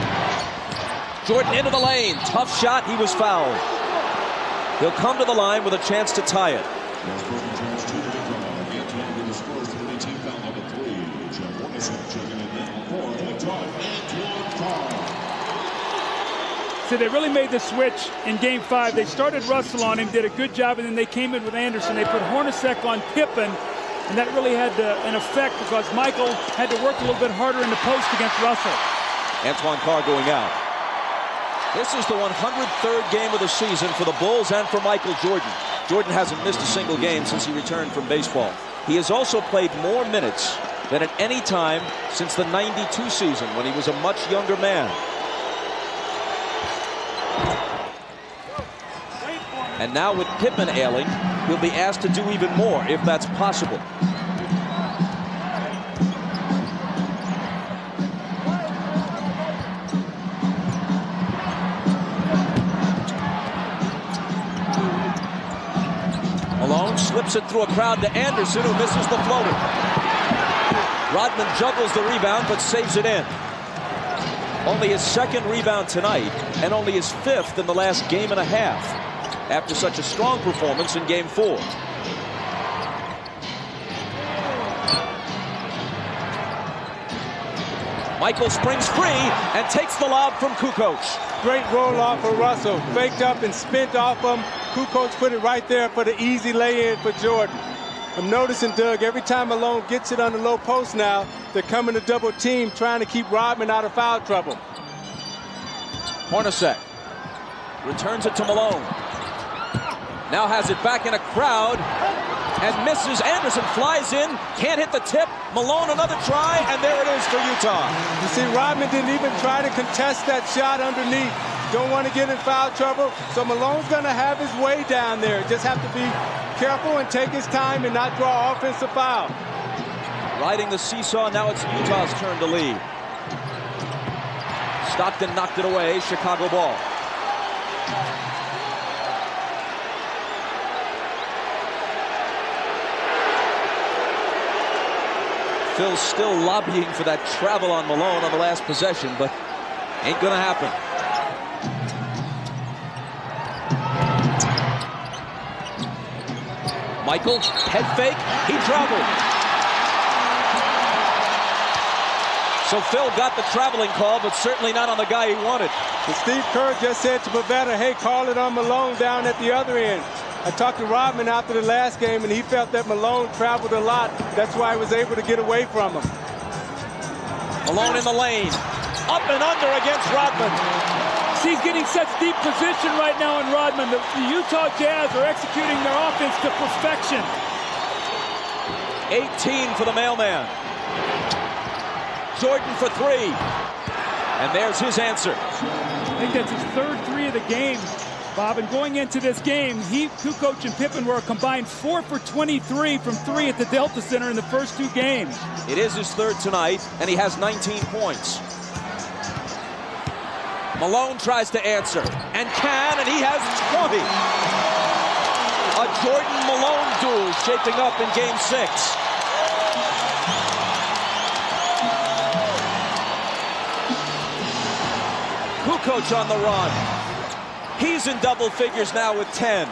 D: Jordan into the lane. Tough shot. He was fouled. He'll come to the line with a chance to tie it.
G: So they really made the switch in Game 5. They started Russell on him, did a good job, and then they came in with Anderson. They put Hornacek on Pippen, and that really had an effect because Michael had to work a little bit harder in the post against Russell.
D: Antoine Carr going out. This is the 103rd game of the season for the Bulls and for Michael Jordan. Jordan hasn't missed a single game since he returned from baseball. He has also played more minutes than at any time since the '92 season when he was a much younger man. And now with Pippen ailing, he'll be asked to do even more if that's possible. Malone slips it through a crowd to Anderson, who misses the floater. Rodman juggles the rebound but saves it in. Only his 2nd rebound tonight and only his 5th in the last game and a half after such a strong performance in Game 4. Michael springs free and takes the lob from Kukoc.
H: Great roll off for Russell. Faked up and spent off him. Kukoc put it right there for the easy lay-in for Jordan. I'm noticing, Doug, every time Malone gets it on the low post now, They're coming to double team, trying to keep Rodman out of foul trouble.
D: Hornacek returns it to Malone. Now has it back in a crowd and misses. Anderson flies in, can't hit the tip. Malone another try, and there it is for Utah.
H: You see, Rodman didn't even try to contest that shot underneath. Don't want to get in foul trouble, so Malone's going to have his way down there. Just have to be careful and take his time and not draw offensive foul.
D: Riding the seesaw, now it's Utah's turn to lead. Stockton knocked it away, Chicago ball. Phil's still lobbying for that travel on Malone on the last possession, but ain't gonna happen. Michael, head fake, he traveled. So Phil got the traveling call, but certainly not on the guy he wanted.
H: And Steve Kerr just said to Pavetta, hey, call it on Malone down at the other end. I talked to Rodman after the last game, and he felt that Malone traveled a lot. That's why he was able to get away from him.
D: Malone in the lane. Up and under against Rodman.
G: He's getting such deep position right now in Rodman. The Utah Jazz are executing their offense to perfection.
D: 18 for the mailman. Jordan for three. And there's his answer.
G: I think that's his third three of the game, Bob. And going into this game, Kukoc and Pippen were a combined 4 for 23 from three at the Delta Center in the first two games.
D: It is his third tonight, and he has 19 points. Malone tries to answer, and can, and he has 20. A Jordan-Malone duel shaping up in Game 6. Kukoc on the run. He's in double figures now with 10.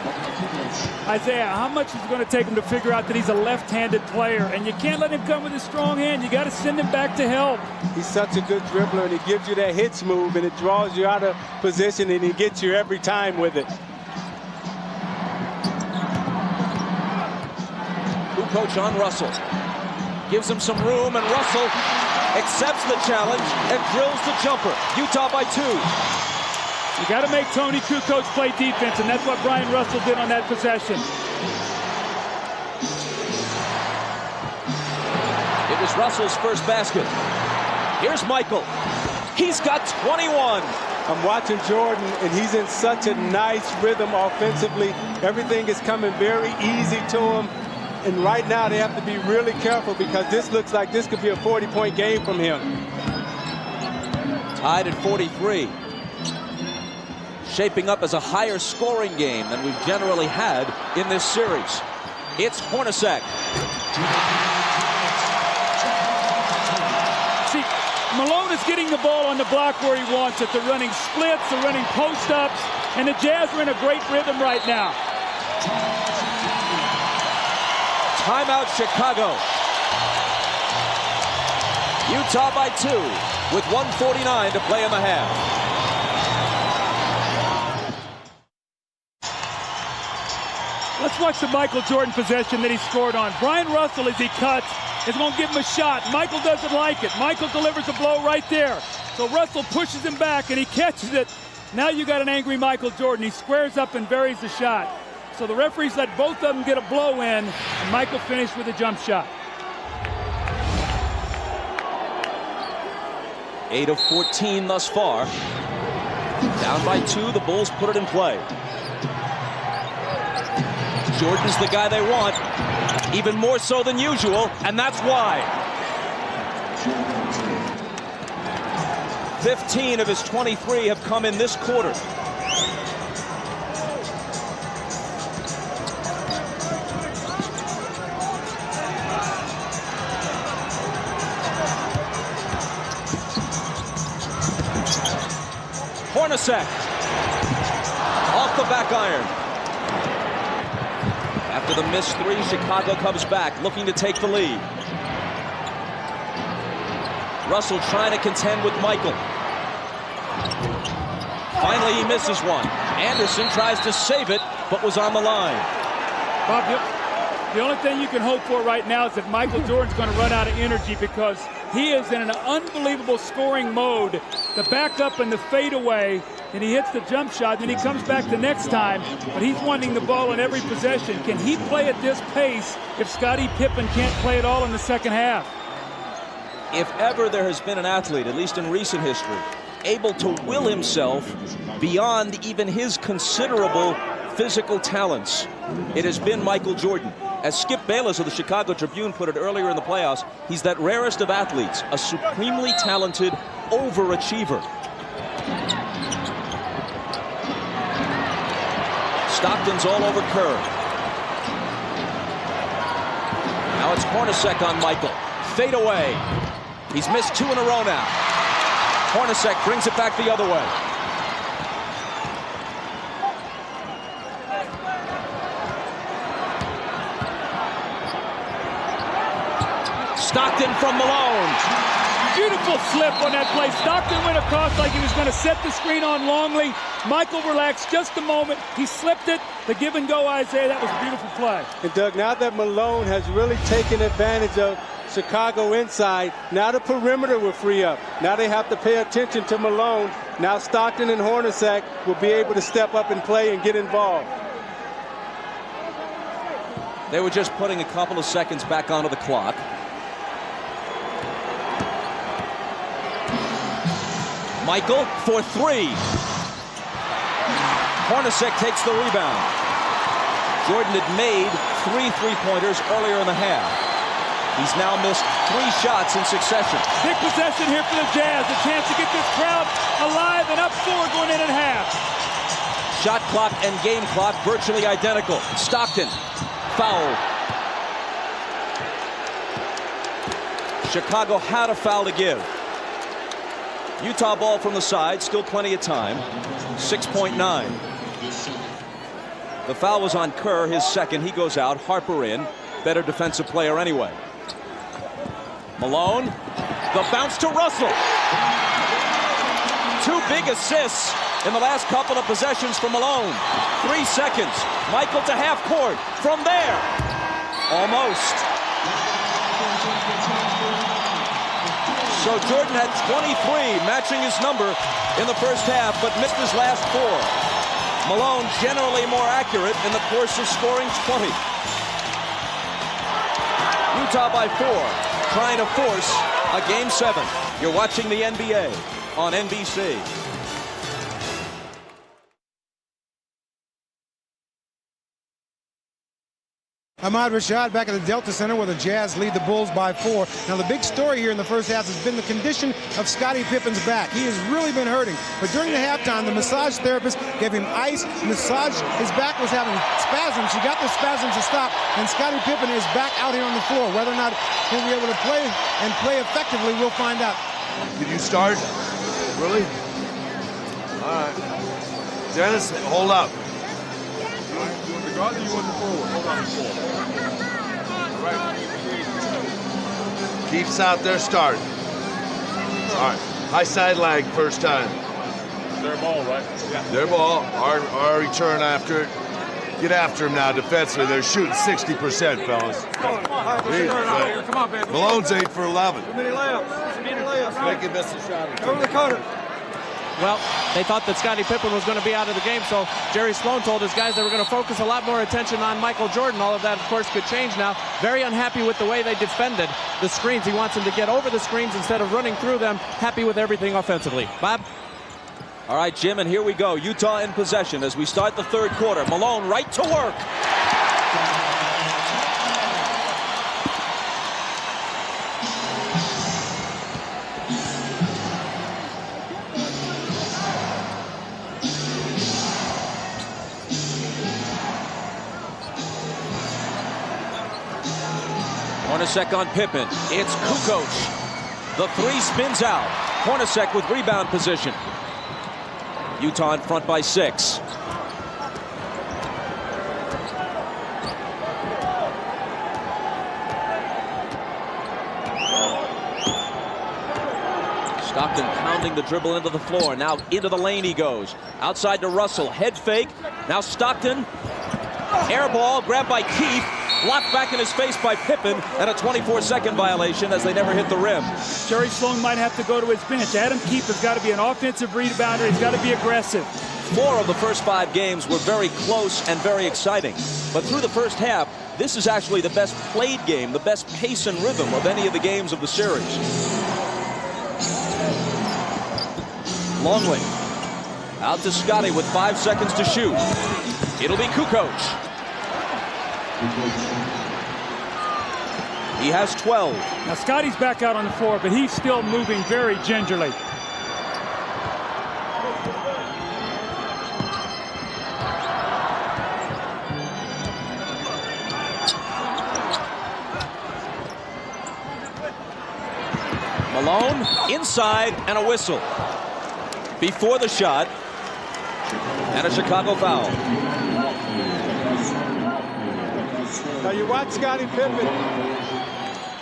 G: Isaiah, how much is it going to take him to figure out that he's a left-handed player? And you can't let him come with a strong hand. You got to send him back to help.
H: He's such a good dribbler, and he gives you that hitch move, and it draws you out of position, and he gets you every time with it.
D: Kukoc on Russell. Gives him some room, and Russell accepts the challenge and drills the jumper. Utah by 2.
G: You got to make Tony Kukoc play defense, and that's what Brian Russell did on that possession.
D: It was Russell's first basket. Here's Michael. He's got 21.
H: I'm watching Jordan, and he's in such a nice rhythm offensively. Everything is coming very easy to him. And right now, they have to be really careful because this looks like this could be a 40-point game from him.
D: Tied at 43. Shaping up as a higher scoring game than we've generally had in this series. It's Hornacek.
G: See, Malone is getting the ball on the block where he wants it. They're running splits, they're running post-ups, and the Jazz are in a great rhythm right now.
D: Timeout Chicago. Utah by 2 with 1:49 to play in the half.
G: Let's watch the Michael Jordan possession that he scored on. Brian Russell, as he cuts, is going to give him a shot. Michael doesn't like it. Michael delivers a blow right there. So Russell pushes him back, and he catches it. Now you got an angry Michael Jordan. He squares up and buries the shot. So the referees let both of them get a blow in, and Michael finished with a jump shot.
D: 8 of 14 thus far. Down by 2, the Bulls put it in play. Jordan's the guy they want, even more so than usual, and that's why. 15 of his 23 have come in this quarter. Hornacek off the back iron. After the missed 3, Chicago comes back, looking to take the lead. Russell trying to contend with Michael. Finally, he misses one. Anderson tries to save it, but was on the line.
G: Bob, the only thing you can hope for right now is that Michael Jordan's going to run out of energy because He is in an unbelievable scoring mode. The backup and the fadeaway, and he hits the jump shot, then he comes back the next time, but he's wanting the ball in every possession. Can he play at this pace if Scottie Pippen can't play at all in the second half?
D: If ever there has been an athlete, at least in recent history, able to will himself beyond even his considerable physical talents, it has been Michael Jordan. As Skip Bayless of the Chicago Tribune put it earlier in the playoffs, he's that rarest of athletes, a supremely talented overachiever. Stockton's all over Kerr. Now it's Hornacek on Michael. Fade away. He's missed 2 in a row now. Hornacek brings it back the other way. Stockton from Malone.
G: Beautiful slip on that play. Stockton went across like he was going to set the screen on Longley. Michael relaxed just a moment. He slipped it. The give and go, Isaiah. That was a beautiful play.
H: And Doug, now that Malone has really taken advantage of Chicago inside, now the perimeter will free up. Now they have to pay attention to Malone. Now Stockton and Hornacek will be able to step up and play and get involved.
D: They were just putting a couple of seconds back onto the clock. Michael for 3. Hornacek takes the rebound. Jordan had made 3 3-pointers earlier in the half. He's now missed 3 shots in succession.
G: Big possession here for the Jazz. A chance to get this crowd alive and up 4 going in at half.
D: Shot clock and game clock virtually identical. Stockton fouled. Chicago had a foul to give. Utah ball from the side, still plenty of time. 6.9. The foul was on Kerr, his second. He goes out. Harper in. Better defensive player anyway. Malone. The bounce to Russell. 2 big assists in the last couple of possessions for Malone. 3 seconds. Michael to half court. From there. Almost. So Jordan had 23, matching his number in the first half, but missed his last 4. Malone generally more accurate in the course of scoring 20. Utah by 4, trying to force a Game 7. You're watching the NBA on NBC.
F: Ahmad Rashad back at the Delta Center where the Jazz lead the Bulls by 4. Now the big story here in the first half has been the condition of Scottie Pippen's back. He has really been hurting. But during the halftime, the massage therapist gave him ice, massaged. His back was having spasms. He got the spasms to stop, and Scottie Pippen is back out here on the floor. Whether or not he'll be able to play and play effectively, we'll find out.
E: Did you start? Really? All right. Dennis, hold up.
B: You want the guard or you want the forward? Hold on the forward. All right.
E: Keith's out there starting. All right. High side leg first time.
B: Their ball, right? Yeah.
E: Their ball. Our return after it. Get after him now defensively. They're shooting 60%, fellas.
B: Come on, man.
E: Malone's 8 for 11.
B: Too many layups.
E: Make him miss a shot.
B: Over the cutter.
I: Well, they thought that Scottie Pippen was going to be out of the game, so Jerry Sloan told his guys they were going to focus a lot more attention on Michael Jordan. All of that, of course, could change now. Very unhappy with the way they defended the screens. He wants them to get over the screens instead of running through them. Happy with everything offensively. Bob?
D: All right, Jim, and here we go. Utah in possession as we start the third quarter. Malone right to work. Hornacek on Pippen. It's Kukoc. The 3 spins out. Hornacek with rebound position. Utah in front by 6. Stockton pounding the dribble into the floor. Now into the lane he goes. Outside to Russell. Head fake. Now Stockton. Air ball grabbed by Keith. blocked back in his face by Pippen, and a 24-second violation as they never hit the rim.
G: Jerry Sloan might have to go to his bench. Adam Keefe has got to be an offensive rebounder. He's got to be aggressive.
D: 4 of the first 5 games were very close and very exciting. But through the first half, this is actually the best played game, the best pace and rhythm of any of the games of the series. Longley out to Scotty with 5 seconds to shoot. It'll be Kukoc. He has 12.
G: Now Scotty's back out on the floor, but he's still moving very gingerly.
D: Malone inside and a whistle before the shot, and a Chicago foul.
H: Now you watch Scottie Pippen.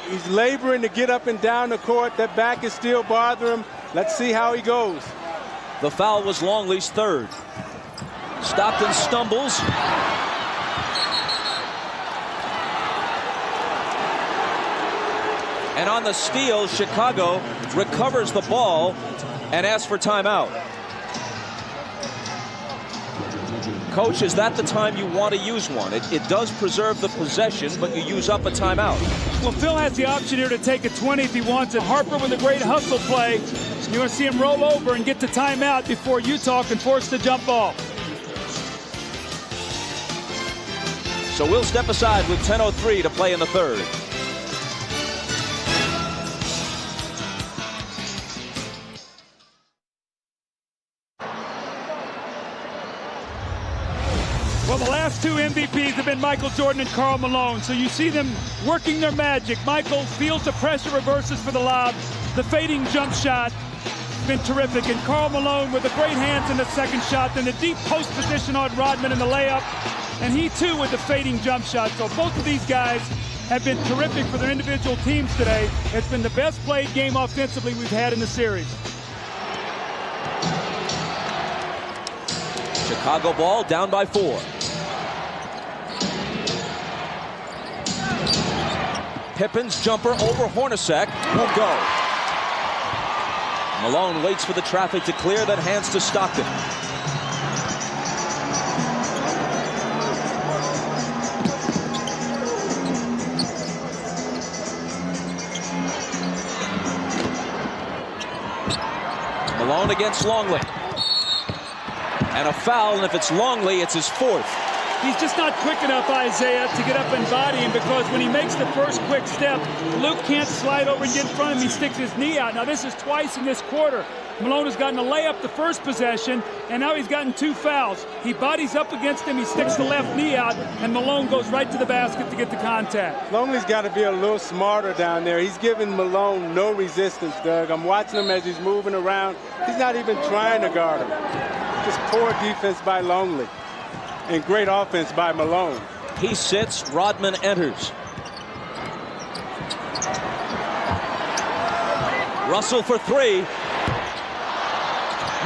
H: He's laboring to get up and down the court. That back is still bothering him. Let's see how he goes.
D: The foul was Longley's 3rd. Stockton stumbles. And on the steal, Chicago recovers the ball and asks for timeout. Coach, is that the time you want to use one? It does preserve the possession, but you use up a timeout.
G: Well, Phil has the option here to take a 20 if he wants it. Harper with a great hustle play. You're going to see him roll over and get the timeout before Utah can force the jump ball.
D: So we'll step aside with 10:03 to play in the 3rd.
G: Well, the last 2 MVPs have been Michael Jordan and Karl Malone, so you see them working their magic. Michael feels the pressure, reverses for the lob. The fading jump shot has been terrific, and Karl Malone with the great hands in the second shot, then the deep post position on Rodman in the layup, and he too with the fading jump shot. So both of these guys have been terrific for their individual teams today. It's been the best played game offensively we've had in the series.
D: Chicago ball down by 4. Pippen's jumper over Hornacek won't go. Malone waits for the traffic to clear, then hands to Stockton. Malone against Longley. And a foul, and if it's Longley, it's his 4th.
G: He's just not quick enough, Isaiah, to get up and body him, because when he makes the first quick step, Luke can't slide over and get in front of him. He sticks his knee out. Now, this is twice in this quarter. Malone has gotten a layup the first possession, and now he's gotten 2 fouls. He bodies up against him, he sticks the left knee out, and Malone goes right to the basket to get the contact.
H: Longley's got to be a little smarter down there. He's giving Malone no resistance, Doug. I'm watching him as he's moving around. He's not even trying to guard him. Just poor defense by Longley. And great offense by Malone.
D: He sits, Rodman enters. Russell for 3.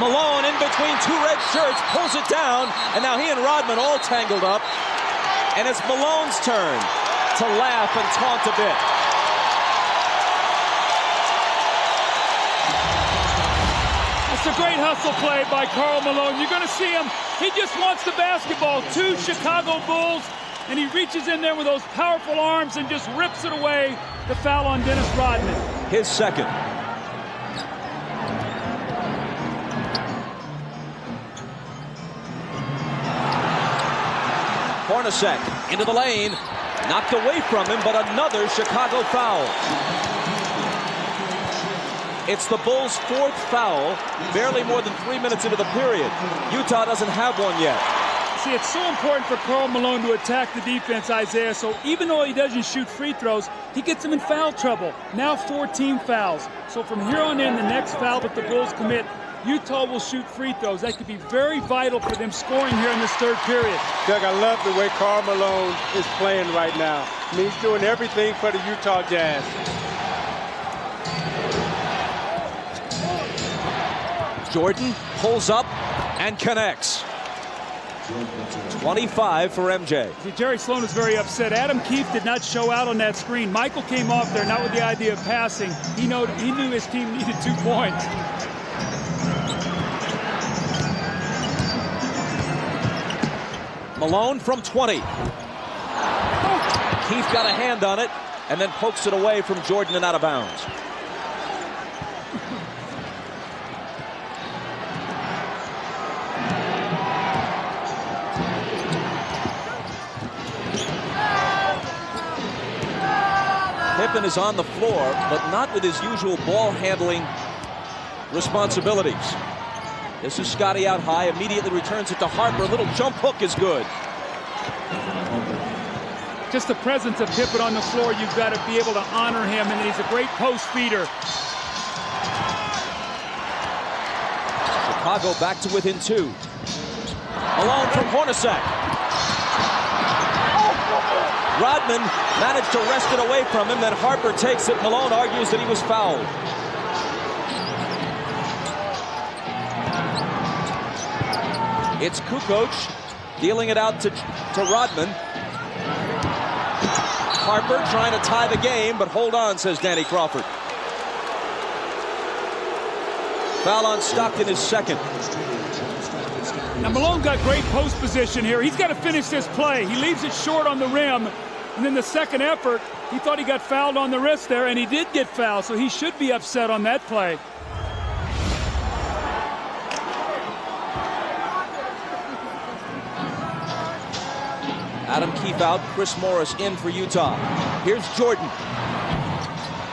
D: Malone in between 2 red shirts, pulls it down, and now he and Rodman all tangled up. And it's Malone's turn to laugh and taunt a bit.
G: It's a great hustle play by Karl Malone. You're going to see him. He just wants the basketball. 2 Chicago Bulls, and he reaches in there with those powerful arms and just rips it away. The foul on Dennis Rodman.
D: His 2nd. Hornacek into the lane. Knocked away from him, but another Chicago foul. It's the Bulls' 4th foul, barely more than 3 minutes into the period. Utah doesn't have one yet.
G: See, it's so important for Karl Malone to attack the defense, Isaiah, so even though he doesn't shoot free throws, he gets them in foul trouble. Now 4 team fouls. So from here on in, the next foul that the Bulls commit, Utah will shoot free throws. That could be very vital for them scoring here in this 3rd period.
H: Doug, I love the way Karl Malone is playing right now. I mean, he's doing everything for the Utah Jazz.
D: Jordan pulls up and connects. 25 for MJ.
G: See, Jerry Sloan is very upset. Adam Keefe did not show out on that screen. Michael came off there not with the idea of passing. He knew his team needed 2 points.
D: Malone from 20. Keefe got a hand on it and then pokes it away from Jordan and out of bounds. Pippen is on the floor, but not with his usual ball handling responsibilities. This is Scotty out high, immediately returns it to Harper. A little jump hook is good.
G: Just the presence of Pippen on the floor, you've got to be able to honor him, and he's a great post feeder.
D: Chicago back to within 2. Malone from Hornacek. Rodman managed to wrest it away from him, then Harper takes it. Malone argues that he was fouled. It's Kukoc dealing it out to Rodman. Harper trying to tie the game, but hold on, says Danny Crawford. Foul on Stockton is second.
G: Now Malone got great post position here. He's got to finish this play. He leaves it short on the rim, and then the second effort, he thought he got fouled on the wrist there, and he did get fouled, so he should be upset on that play.
D: Adam Keefe out, Chris Morris in for Utah. Here's Jordan.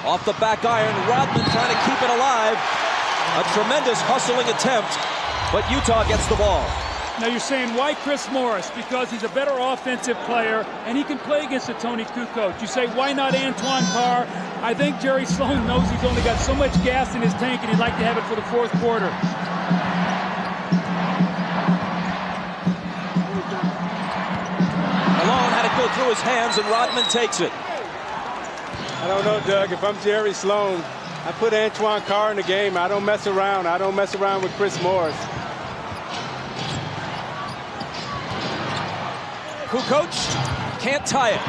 D: Off the back iron, Rodman trying to keep it alive. A tremendous hustling attempt, but Utah gets the ball.
G: Now you're saying, why Chris Morris? Because he's a better offensive player, and he can play against a Tony Kukoc. You say, why not Antoine Carr? I think Jerry Sloan knows he's only got so much gas in his tank, and he'd like to have it for the 4th quarter.
D: Malone had it go through his hands, and Rodman takes it.
H: I don't know, Doug. If I'm Jerry Sloan, I put Antoine Carr in the game. I don't mess around. I don't mess around with Chris Morris.
D: Kukoc can't tie it.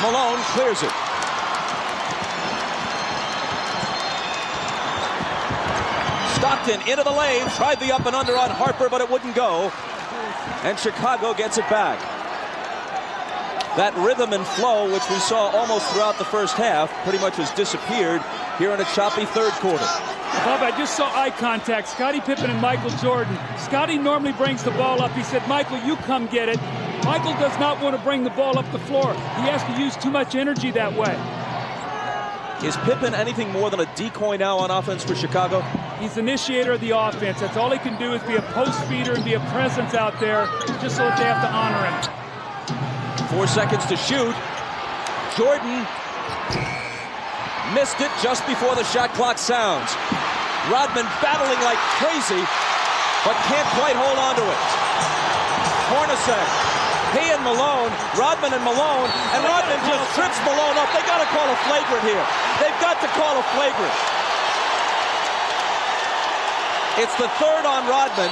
D: Malone clears it. Stockton into the lane, tried the up and under on Harper, but it wouldn't go. And Chicago gets it back. That rhythm and flow, which we saw almost throughout the first half, pretty much has disappeared here in a choppy 3rd quarter.
G: Bob, I just saw eye contact. Scottie Pippen and Michael Jordan. Scottie normally brings the ball up. He said, Michael, you come get it. Michael does not want to bring the ball up the floor. He has to use too much energy that way.
D: Is Pippen anything more than a decoy now on offense for Chicago?
G: He's the initiator of the offense. That's all he can do is be a post feeder and be a presence out there just so that they have to honor him.
D: 4 seconds to shoot. Jordan missed it just before the shot clock sounds. Rodman battling like crazy, but can't quite hold on to it. Hornacek, he and Malone, Rodman and Malone, and Rodman just trips Malone up. They got to call a flagrant here. They've got to call a flagrant. It's the 3rd on Rodman.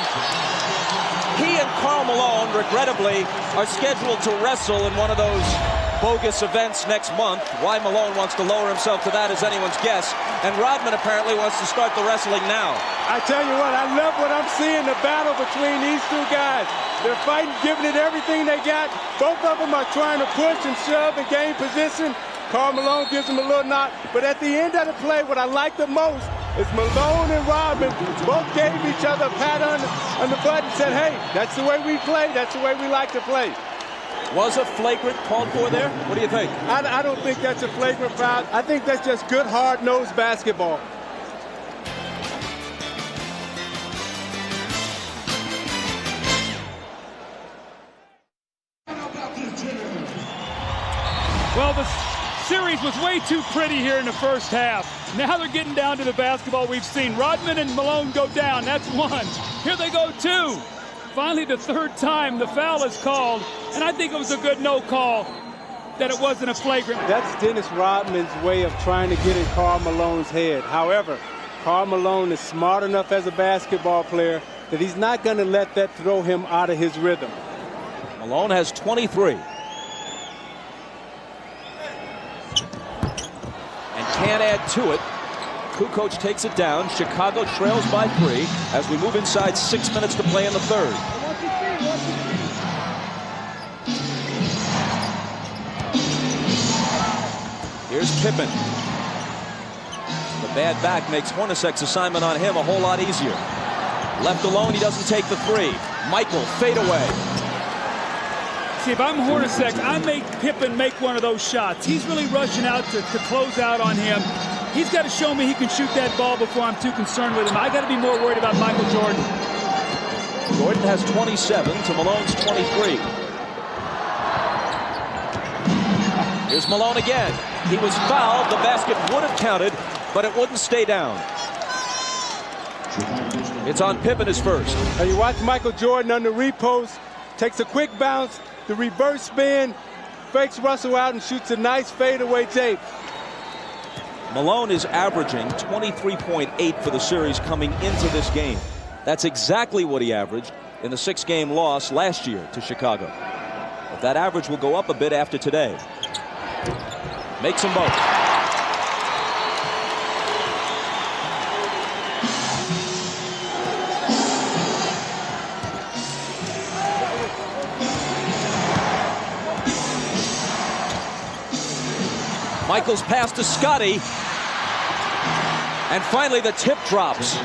D: He and Karl Malone, regrettably, are scheduled to wrestle in one of those bogus events next month. Why Malone wants to lower himself to that is anyone's guess. And Rodman apparently wants to start the wrestling now.
H: I tell you what, I love what I'm seeing, the battle between these 2 guys. They're fighting, giving it everything they got. Both of them are trying to push and shove and gain position. Karl Malone gives him a little knock. But at the end of the play, what I like the most is Malone and Rodman both gave each other a pat on the butt and said, hey, that's the way we play. That's the way we like to play.
D: Was a flagrant called for there? What do you think?
H: I don't think that's a flagrant foul. I think that's just good, hard-nosed basketball.
G: Well, the series was way too pretty here in the first half. Now they're getting down to the basketball we've seen. Rodman and Malone go down. That's 1. Here they go 2. Finally, the 3rd time the foul is called, and I think it was a good no call that it wasn't a flagrant.
H: That's Dennis Rodman's way of trying to get in Karl Malone's head. However, Karl Malone is smart enough as a basketball player that he's not going to let that throw him out of his rhythm.
D: Malone has 23. And can't add to it. Kukoc takes it down. Chicago trails by 3 as we move inside 6 minutes to play in the third. Here's Pippen. The bad back makes Hornacek's assignment on him a whole lot easier. Left alone, he doesn't take the 3. Michael, fade away.
G: See, if I'm Hornacek, I make Pippen make one of those shots. He's really rushing out to close out on him. He's got to show me he can shoot that ball before I'm too concerned with him. I got to be more worried about Michael Jordan.
D: Jordan has 27 to Malone's 23. Here's Malone again. He was fouled. The basket would have counted, but it wouldn't stay down. It's on Pippen his first.
H: Now you watch Michael Jordan on the repost, takes a quick bounce, the reverse spin, fakes Russell out and shoots a nice fadeaway tape.
D: Malone is averaging 23.8 for the series coming into this game. That's exactly what he averaged in the 6-game loss last year to Chicago. But that average will go up a bit after today. Makes them both. Michael's pass to Scotty. And finally the tip drops.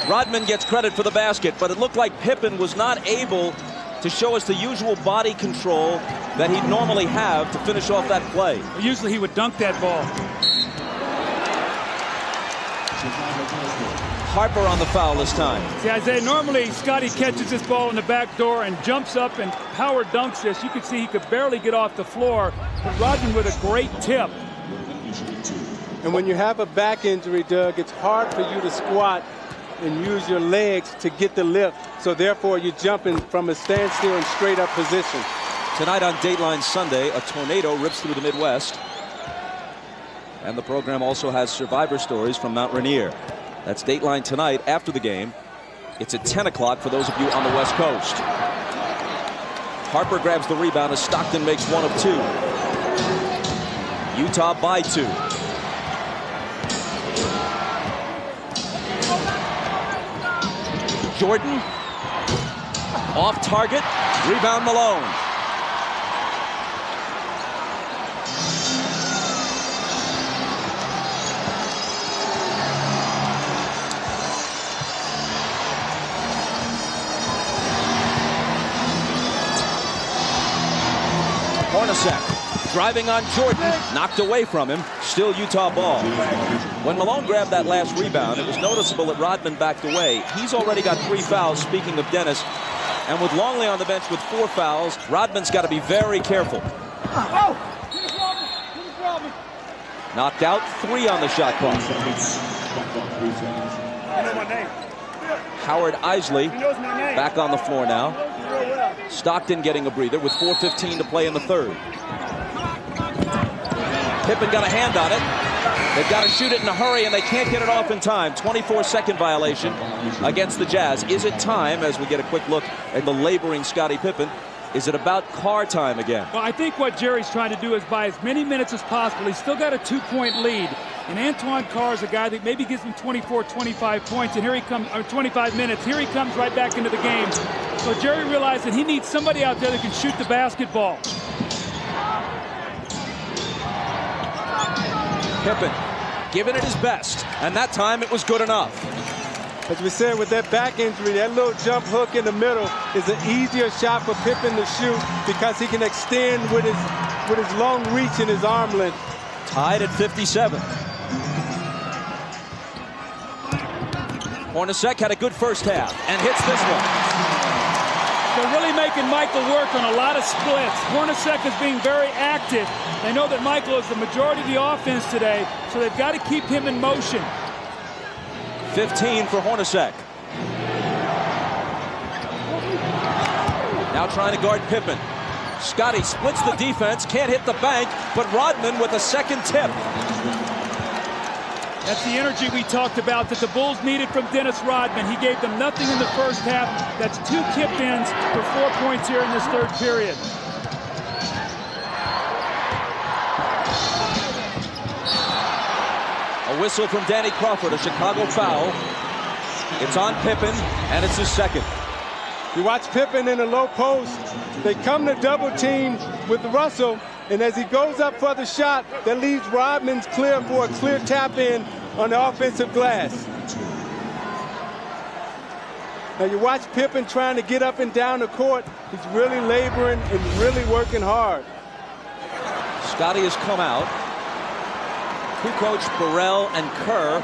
D: Rodman gets credit for the basket, but it looked like Pippen was not able to show us the usual body control that he'd normally have to finish off that play.
G: Usually he would dunk that ball.
D: Harper on the foul this time.
G: See, Isaiah, normally Scotty catches this ball in the back door and jumps up and power dunks this. You could see he could barely get off the floor, but Rodman with a great tip.
H: And when you have a back injury, Doug, it's hard for you to squat and use your legs to get the lift. So therefore, you're jumping from a standstill and straight up position.
D: Tonight on Dateline Sunday, a tornado rips through the Midwest. And the program also has survivor stories from Mount Rainier. That's Dateline tonight after the game. It's at 10 o'clock for those of you on the West Coast. Harper grabs the rebound as Stockton makes 1 of 2. Utah by 2. Jordan off target, rebound Malone. Hornacek driving on Jordan, knocked away from him, still Utah ball. When Malone grabbed that last rebound, it was noticeable that Rodman backed away. He's already got 3 fouls, speaking of Dennis. And with Longley on the bench with 4 fouls, Rodman's got to be very careful. Knocked out, 3 on the shot clock. Howard Isley back on the floor now. Stockton getting a breather with 4:15 to play in the third. Pippen got a hand on it. They've got to shoot it in a hurry, and they can't get it off in time. 24-second violation against the Jazz. Is it time, as we get a quick look at the laboring Scottie Pippen, is it about Carr time again?
G: Well, I think what Jerry's trying to do is buy as many minutes as possible. He's still got a 2-point lead. And Antoine Carr is a guy that maybe gives him 24, 25 points. And here he comes, or 25 minutes. Here he comes right back into the game. So Jerry realized that he needs somebody out there that can shoot the basketball.
D: Pippen giving it his best. And that time it was good enough.
H: As we said, with that back injury, that little jump hook in the middle is an easier shot for Pippen to shoot because he can extend with his long reach and his arm length.
D: Tied at 57. Hornacek had a good first half and hits this one.
G: They're really making Michael work on a lot of splits. Hornacek is being very active. They know that Michael is the majority of the offense today, so they've got to keep him in motion.
D: 15 for Hornacek. Now trying to guard Pippen. Scotty splits the defense, can't hit the bank, but Rodman with a second tip.
G: That's the energy we talked about that the Bulls needed from Dennis Rodman. He gave them nothing in the first half. That's 2 kip-ins for 4 points here in this third period.
D: A whistle from Danny Crawford, a Chicago foul. It's on Pippen, and it's his second.
H: You watch Pippen in the low post. They come to double team with Russell, and as he goes up for the shot, that leaves Rodman's clear for a clear tap in on the offensive glass. Now you watch Pippen trying to get up and down the court. He's really laboring and really working hard.
D: Scotty has come out. Kukoc, Burrell, and Kerr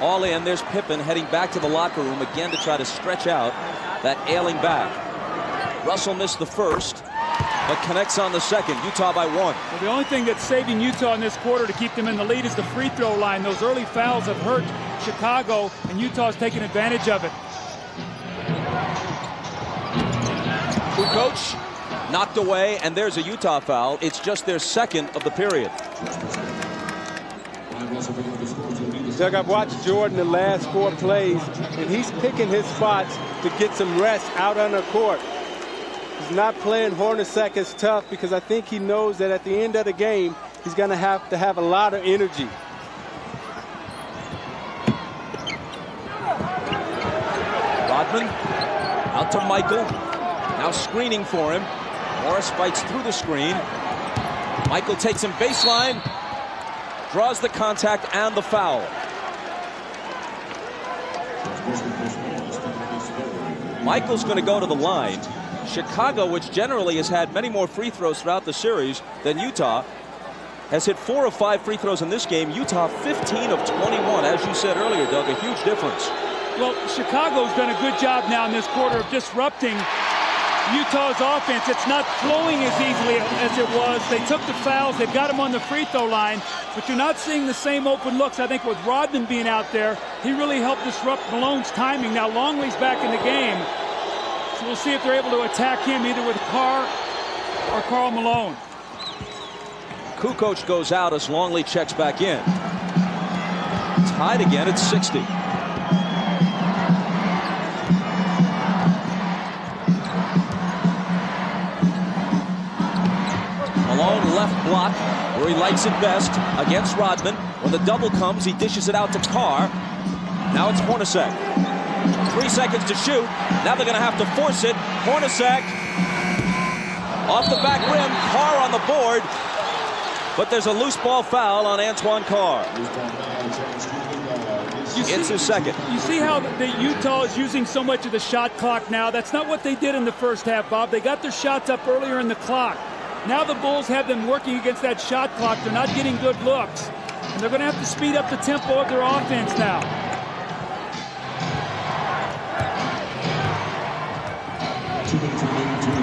D: all in. There's Pippen heading back to the locker room again to try to stretch out that ailing back. Russell missed the first, but connects on the second. Utah by 1.
G: Well, the only thing that's saving Utah in this quarter to keep them in the lead is the free throw line. Those early fouls have hurt Chicago, and Utah's taking advantage of it.
D: Kukoc knocked away, and there's a Utah foul. It's just their second of the period.
H: Doug, I've watched Jordan the last 4 plays, and he's picking his spots to get some rest out on the court. He's not playing Hornacek as tough because I think he knows that at the end of the game, he's going to have a lot of energy.
D: Rodman out to Michael. Now screening for him. Morris fights through the screen. Michael takes him baseline. Draws the contact and the foul. Michael's going to go to the line. Chicago, which generally has had many more free throws throughout the series than Utah, has hit 4 of 5 free throws in this game. Utah 15 of 21. As you said earlier, Doug, a huge difference.
G: Well, Chicago's done a good job now in this quarter of disrupting Utah's offense. It's not flowing as easily as it was. They took the fouls. They've got him on the free throw line, but you're not seeing the same open looks. I think with Rodman being out there, he really helped disrupt Malone's timing. Now Longley's back in the game, so we'll see if they're able to attack him either with Carr or Karl Malone.
D: Kukoc goes out as Longley checks back in. Tied again at 60. Malone left block where he likes it best against Rodman. When the double comes, he dishes it out to Carr. Now it's Hornacek. 3 seconds to shoot. Now they're going to have to force it. Hornacek off the back rim. Carr on the board. But there's a loose ball foul on Antoine Carr. It's his second.
G: You see how the Utah is using so much of the shot clock now? That's not what they did in the first half, Bob. They got their shots up earlier in the clock. Now the Bulls have them working against that shot clock. They're not getting good looks. And they're going to have to speed up the tempo of their offense now.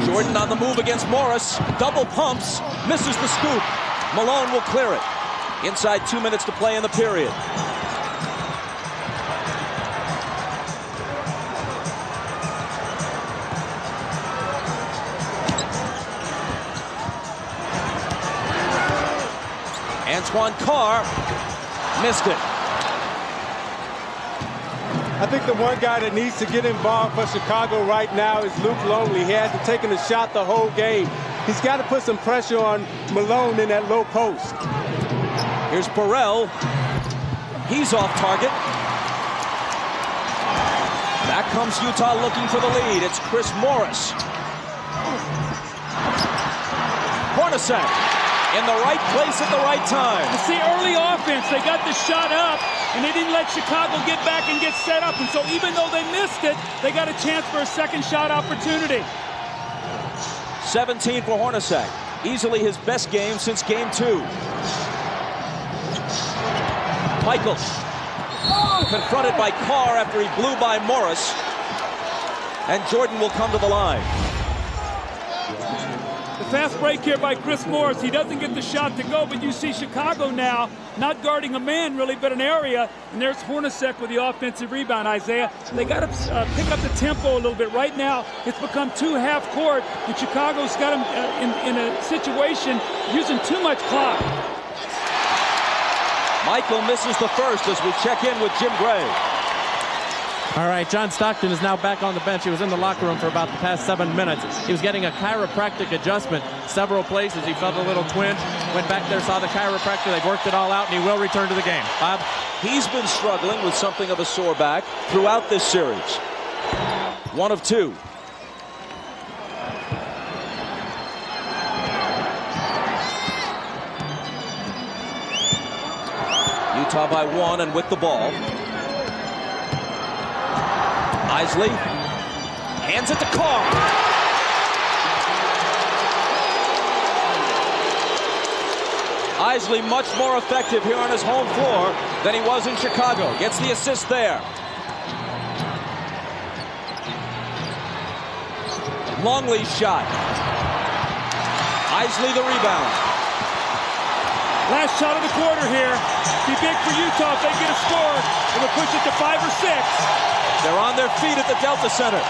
D: Jordan on the move against Morris. Double pumps. Misses the scoop. Malone will clear it. Inside 2 minutes to play in the period. Antoine Carr missed it.
H: I think the one guy that needs to get involved for Chicago right now is Luke Longley. He hasn't taken a shot the whole game. He's got to put some pressure on Malone in that low post.
D: Here's Burrell. He's off target. Back comes Utah looking for the lead. It's Chris Morris. Hornacek in the right place at the right time.
G: You see, early offense, they got the shot up, and they didn't let Chicago get back and get set up. And so even though they missed it, they got a chance for a second shot opportunity.
D: 17 for Hornacek. Easily his best game since game 2. Michael confronted by Carr after he blew by Morris. And Jordan will come to the line.
G: The fast break here by Chris Morris. He doesn't get the shot to go, but you see Chicago now not guarding a man really, but an area. And there's Hornacek with the offensive rebound, Isaiah. They got to pick up the tempo a little bit. Right now, it's become 2 half court, and Chicago's got them in a situation using too much clock.
D: Michael misses the first as we check in with Jim Gray.
I: All right, John Stockton is now back on the bench. He was in the locker room for about the past 7 minutes. He was getting a chiropractic adjustment several places. He felt a little twinge, went back there, saw the chiropractor. They've worked it all out, and he will return to the game. Bob?
D: He's been struggling with something of a sore back throughout this series. 1 of 2. Utah by 1 and with the ball. Isley hands it to Carr. Isley much more effective here on his home floor than he was in Chicago. Gets the assist there. Longley's shot. Isley the rebound.
G: Last shot of the quarter here. Be big for Utah if they get a score. It would push it to 5 or 6.
D: They're on their feet at the Delta Center.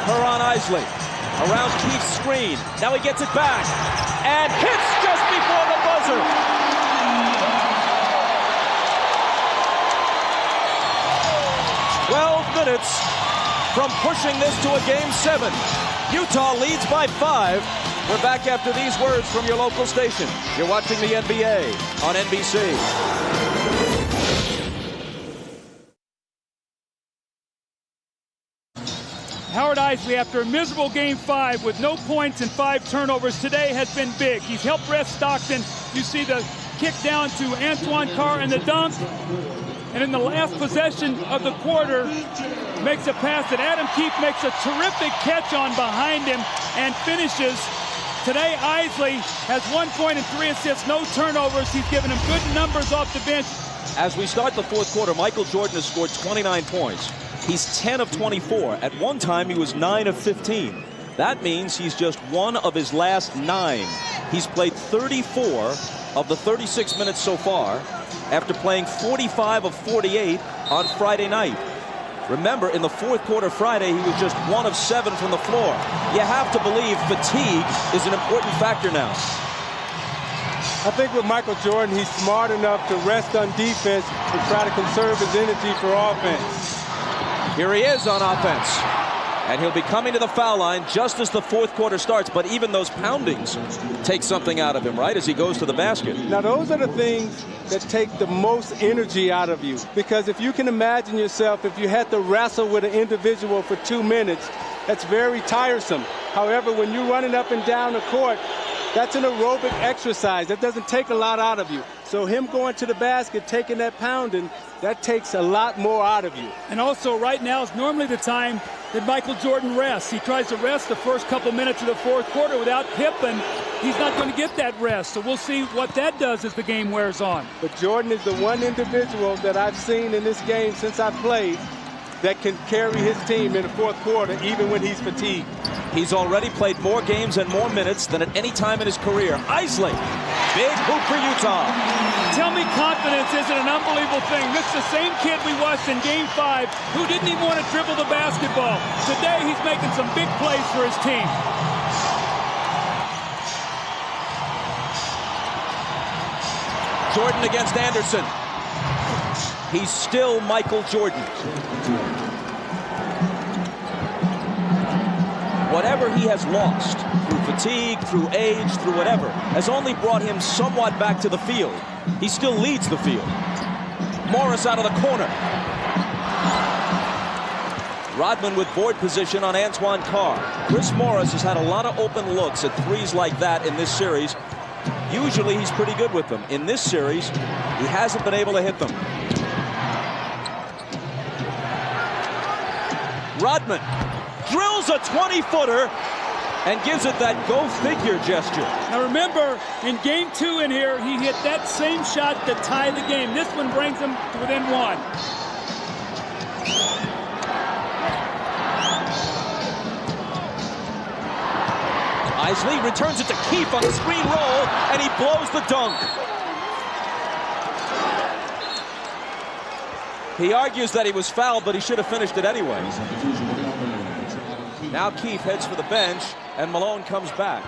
D: Kerr on Isley. Around Keith's screen. Now he gets it back. And hits just before the buzzer. Minutes from pushing this to a Game 7. Utah leads by 5. We're back after these words from your local station. You're watching the NBA on NBC.
G: Howard Isley, after a miserable Game 5 with no points and 5 turnovers, today has been big. He's helped rest Stockton. You see the kick down to Antoine Carr and the dunk. And in the last possession of the quarter, makes a pass that Adam Keefe makes a terrific catch on behind him and finishes. Today, Isley has 1 point and 3 assists, no turnovers. He's given him good numbers off the bench.
D: As we start the fourth quarter, Michael Jordan has scored 29 points. He's 10 of 24. At one time, he was 9 of 15. That means he's just 1 of his last 9. He's played 34 of the 36 minutes so far, after playing 45 of 48 on Friday night. Remember, in the fourth quarter Friday, he was just 1 of 7 from the floor. You have to believe fatigue is an important factor now.
H: I think with Michael Jordan, he's smart enough to rest on defense and try to conserve his energy for offense.
D: Here he is on offense. And he'll be coming to the foul line just as the fourth quarter starts. But even those poundings take something out of him, right, as he goes to the basket.
H: Now, those are the things that take the most energy out of you. Because if you can imagine yourself, if you had to wrestle with an individual for 2 minutes, that's very tiresome. However, when you're running up and down the court, that's an aerobic exercise. That doesn't take a lot out of you. So him going to the basket, taking that pounding, that takes a lot more out of you.
G: And also right now is normally the time that Michael Jordan rests. He tries to rest the first couple minutes of the fourth quarter without Pippen. He's not going to get that rest. So we'll see what that does as the game wears on.
H: But Jordan is the one individual that I've seen in this game since I've played that can carry his team in the fourth quarter even when he's fatigued.
D: He's already played more games and more minutes than at any time in his career. Isley, big hoop for Utah.
G: Tell me confidence isn't an unbelievable thing. This is the same kid we watched in Game 5 who didn't even want to dribble the basketball. Today he's making some big plays for his team.
D: Jordan against Anderson. He's still Michael Jordan. Whatever he has lost, through fatigue, through age, through whatever, has only brought him somewhat back to the field. He still leads the field. Morris out of the corner. Rodman with board position on Antoine Carr. Chris Morris has had a lot of open looks at threes like that in this series. Usually he's pretty good with them. In this series, he hasn't been able to hit them. Rodman drills a 20-footer and gives it that go-figure gesture.
G: Now remember, in Game 2 in here, he hit that same shot to tie the game. This one brings him to within 1.
D: Isley returns it to Keefe on the screen roll, and he blows the dunk. He argues that he was fouled, but he should have finished it anyway. Now Keefe heads for the bench, and Malone comes back.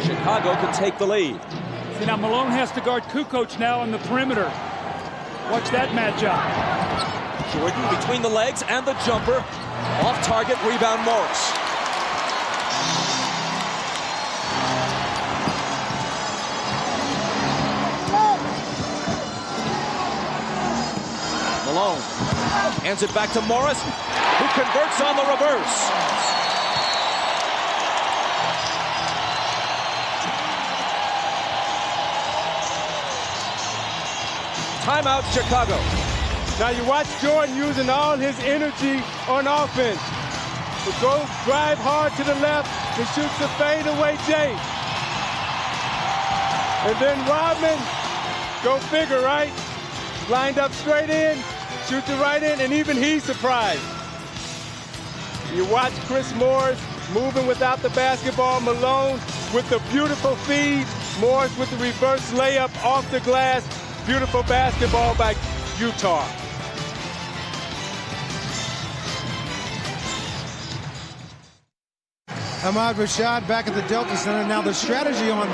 D: Chicago can take the lead.
G: See, now Malone has to guard Kukoc now on the perimeter. Watch that matchup.
D: Jordan between the legs and the jumper. Off target, rebound Morris. Malone hands it back to Morris, who converts on the reverse. Timeout, Chicago.
H: Now you watch Jordan using all his energy on offense. He goes, drive hard to the left, and shoots a fadeaway J. And then Rodman, go figure, right? Lined up straight in, shoots it right in, and even he's surprised. You watch Chris Morris moving without the basketball. Malone with the beautiful feed. Morris with the reverse layup off the glass. Beautiful basketball by Utah.
F: Ahmad Rashad back at the Delta Center. Now the strategy on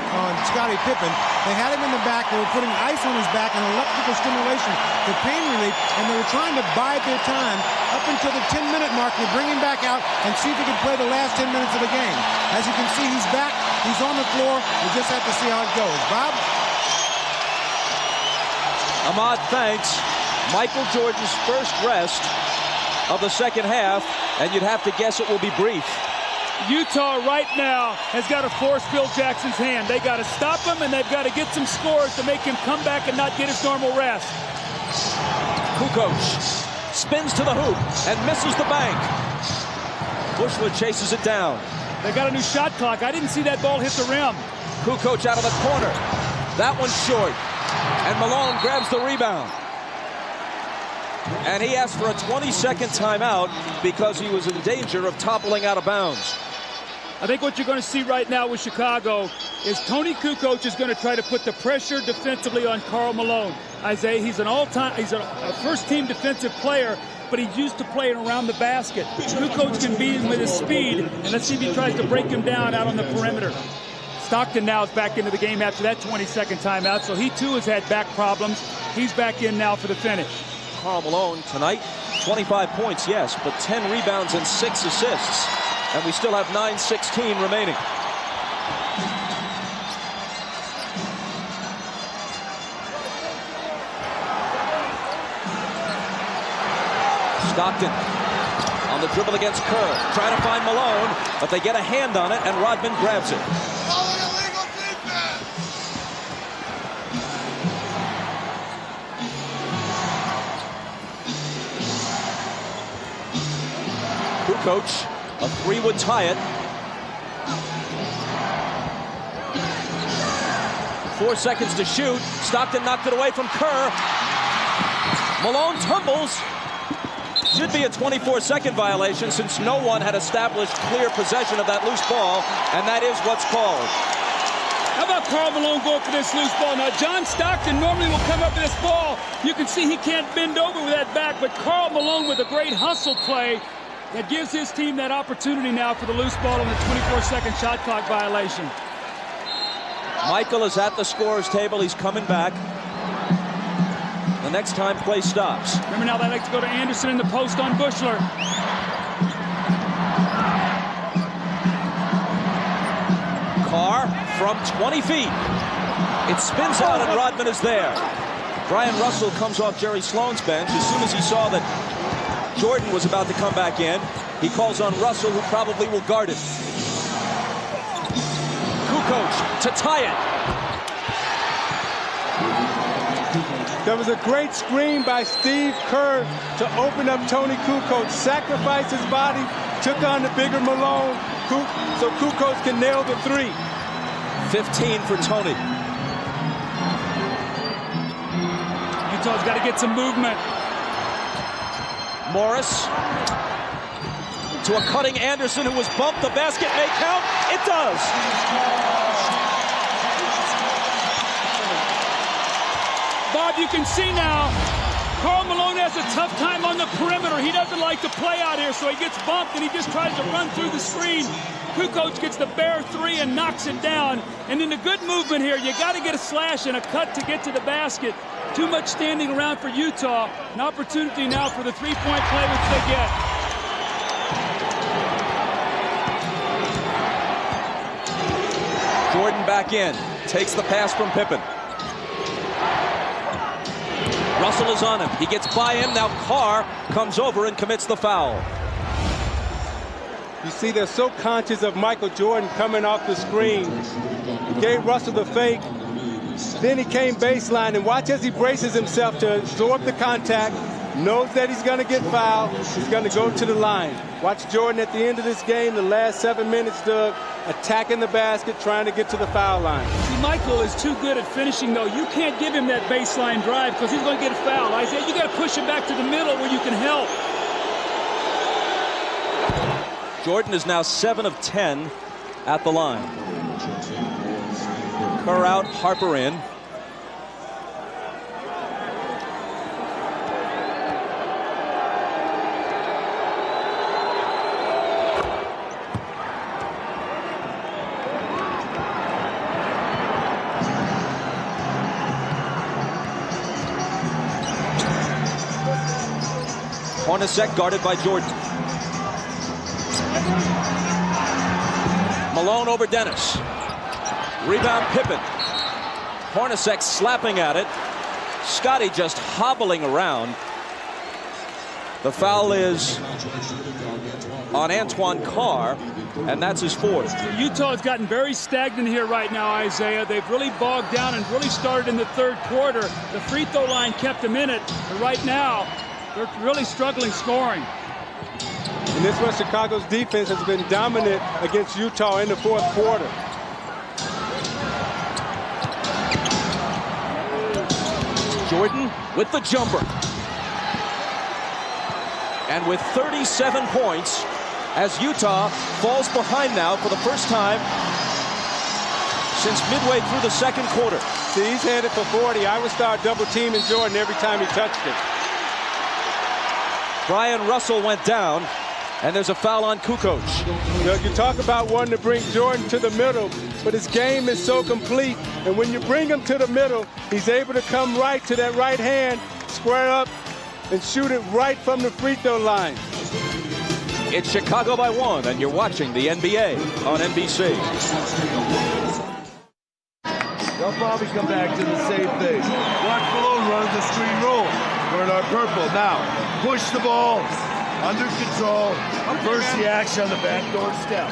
F: Scottie Pippen, they had him in the back. They were putting ice on his back and electrical stimulation for pain relief, and they were trying to bide their time up until the 10-minute mark. They bring him back out and see if he can play the last 10 minutes of the game. As you can see, he's back. He's on the floor. We just have to see how it goes. Bob?
D: Ahmad thanks Michael Jordan's first rest of the second half, and you'd have to guess it will be brief.
G: Utah right now has got to force Phil Jackson's hand. They got to stop him, and they've got to get some scores to make him come back and not get his normal rest.
D: Kukoc spins to the hoop and misses the bank. Bushler chases it down.
G: They got a new shot clock. I didn't see that ball hit the rim.
D: Kukoc out of the corner. That one's short. And Malone grabs the rebound. And he asked for a 20-second timeout because he was in danger of toppling out of bounds.
G: I think what you're going to see right now with Chicago is Tony Kukoc is going to try to put the pressure defensively on Karl Malone. Isaiah, he's a first-team defensive player, but he's used to playing around the basket. Kukoc can beat him with his speed, and let's see if he tries to break him down out on the perimeter. Stockton now is back into the game after that 20-second timeout, so he too has had back problems. He's back in now for the finish.
D: Karl Malone tonight, 25 points, yes, but 10 rebounds and 6 assists. And we still have 9:16 remaining. Stockton on the dribble against Kerr, trying to find Malone, but they get a hand on it, and Rodman grabs it. Kukoc, a three would tie it. 4 seconds to shoot. Stockton knocked it away from Kerr. Malone tumbles. Should be a 24-second violation since no one had established clear possession of that loose ball, and that is what's called.
G: How about Karl Malone going for this loose ball? Now, John Stockton normally will come up with this ball. You can see he can't bend over with that back, but Karl Malone with a great hustle play that gives his team that opportunity now for the loose ball on the 24-second shot clock violation.
D: Michael is at the scorer's table. He's coming back. The next time play stops.
G: Remember now they like to go to Anderson in the post on Bushler.
D: Carr from 20 feet. It spins out and Rodman is there. Brian Russell comes off Jerry Sloan's bench. As soon as he saw that Jordan was about to come back in, he calls on Russell, who probably will guard it. Kukoc to tie it.
H: There was a great screen by Steve Kerr to open up Tony Kukoc, sacrificed his body, took on the bigger Malone, so Kukoc can nail the three.
D: 15 for Tony.
G: Utah's got to get some movement.
D: Morris to a cutting Anderson, who was bumped. The basket may count. It does.
G: Bob, you can see now, Karl has a tough time on the perimeter. He doesn't like to play out here, so he gets bumped and he just tries to run through the screen. Kukoc gets the bare three and knocks it down. And in the good movement here, you got to get a slash and a cut to get to the basket. Too much standing around for Utah. An opportunity now for the three-point play, which they get.
D: Jordan back in, takes the pass from Pippen. Russell is on him. He gets by him. Now Carr comes over and commits the foul.
H: You see, they're so conscious of Michael Jordan coming off the screen. He gave Russell the fake. Then he came baseline, and watch as he braces himself to absorb the contact. Knows that he's going to get fouled. He's going to go to the line. Watch Jordan at the end of this game, the last 7 minutes, Doug, attacking the basket, trying to get to the foul line.
G: See, Michael is too good at finishing, though. You can't give him that baseline drive because he's going to get fouled. Isaiah, you got to push him back to the middle where you can help.
D: Jordan is now 7 of 10 at the line. Kerr out, Harper in. Hornacek guarded by Jordan. Malone over Dennis. Rebound Pippen. Hornacek slapping at it. Scotty just hobbling around. The foul is on Antoine Carr, and that's his fourth.
G: Utah's gotten very stagnant here right now, Isaiah. They've really bogged down and really started in the third quarter. The free throw line kept them in it, but right now they're really struggling scoring.
H: And this was Chicago's defense has been dominant against Utah in the fourth quarter.
D: Jordan with the jumper. And with 37 points, as Utah falls behind now for the first time since midway through the second quarter.
H: See, he's headed for 40. I would start double teaming Jordan every time he touched it.
D: Brian Russell went down, and there's a foul on Kukoc.
H: You talk about wanting to bring Jordan to the middle, but his game is so complete. And when you bring him to the middle, he's able to come right to that right hand, square up, and shoot it right from the free throw line.
D: It's Chicago by 1, and you're watching the NBA on NBC.
E: They'll probably come back to the same thing. Watch Malone run the screen roll. We're in our purple. Now, push the ball. Under control. Reverse the action on the backdoor step.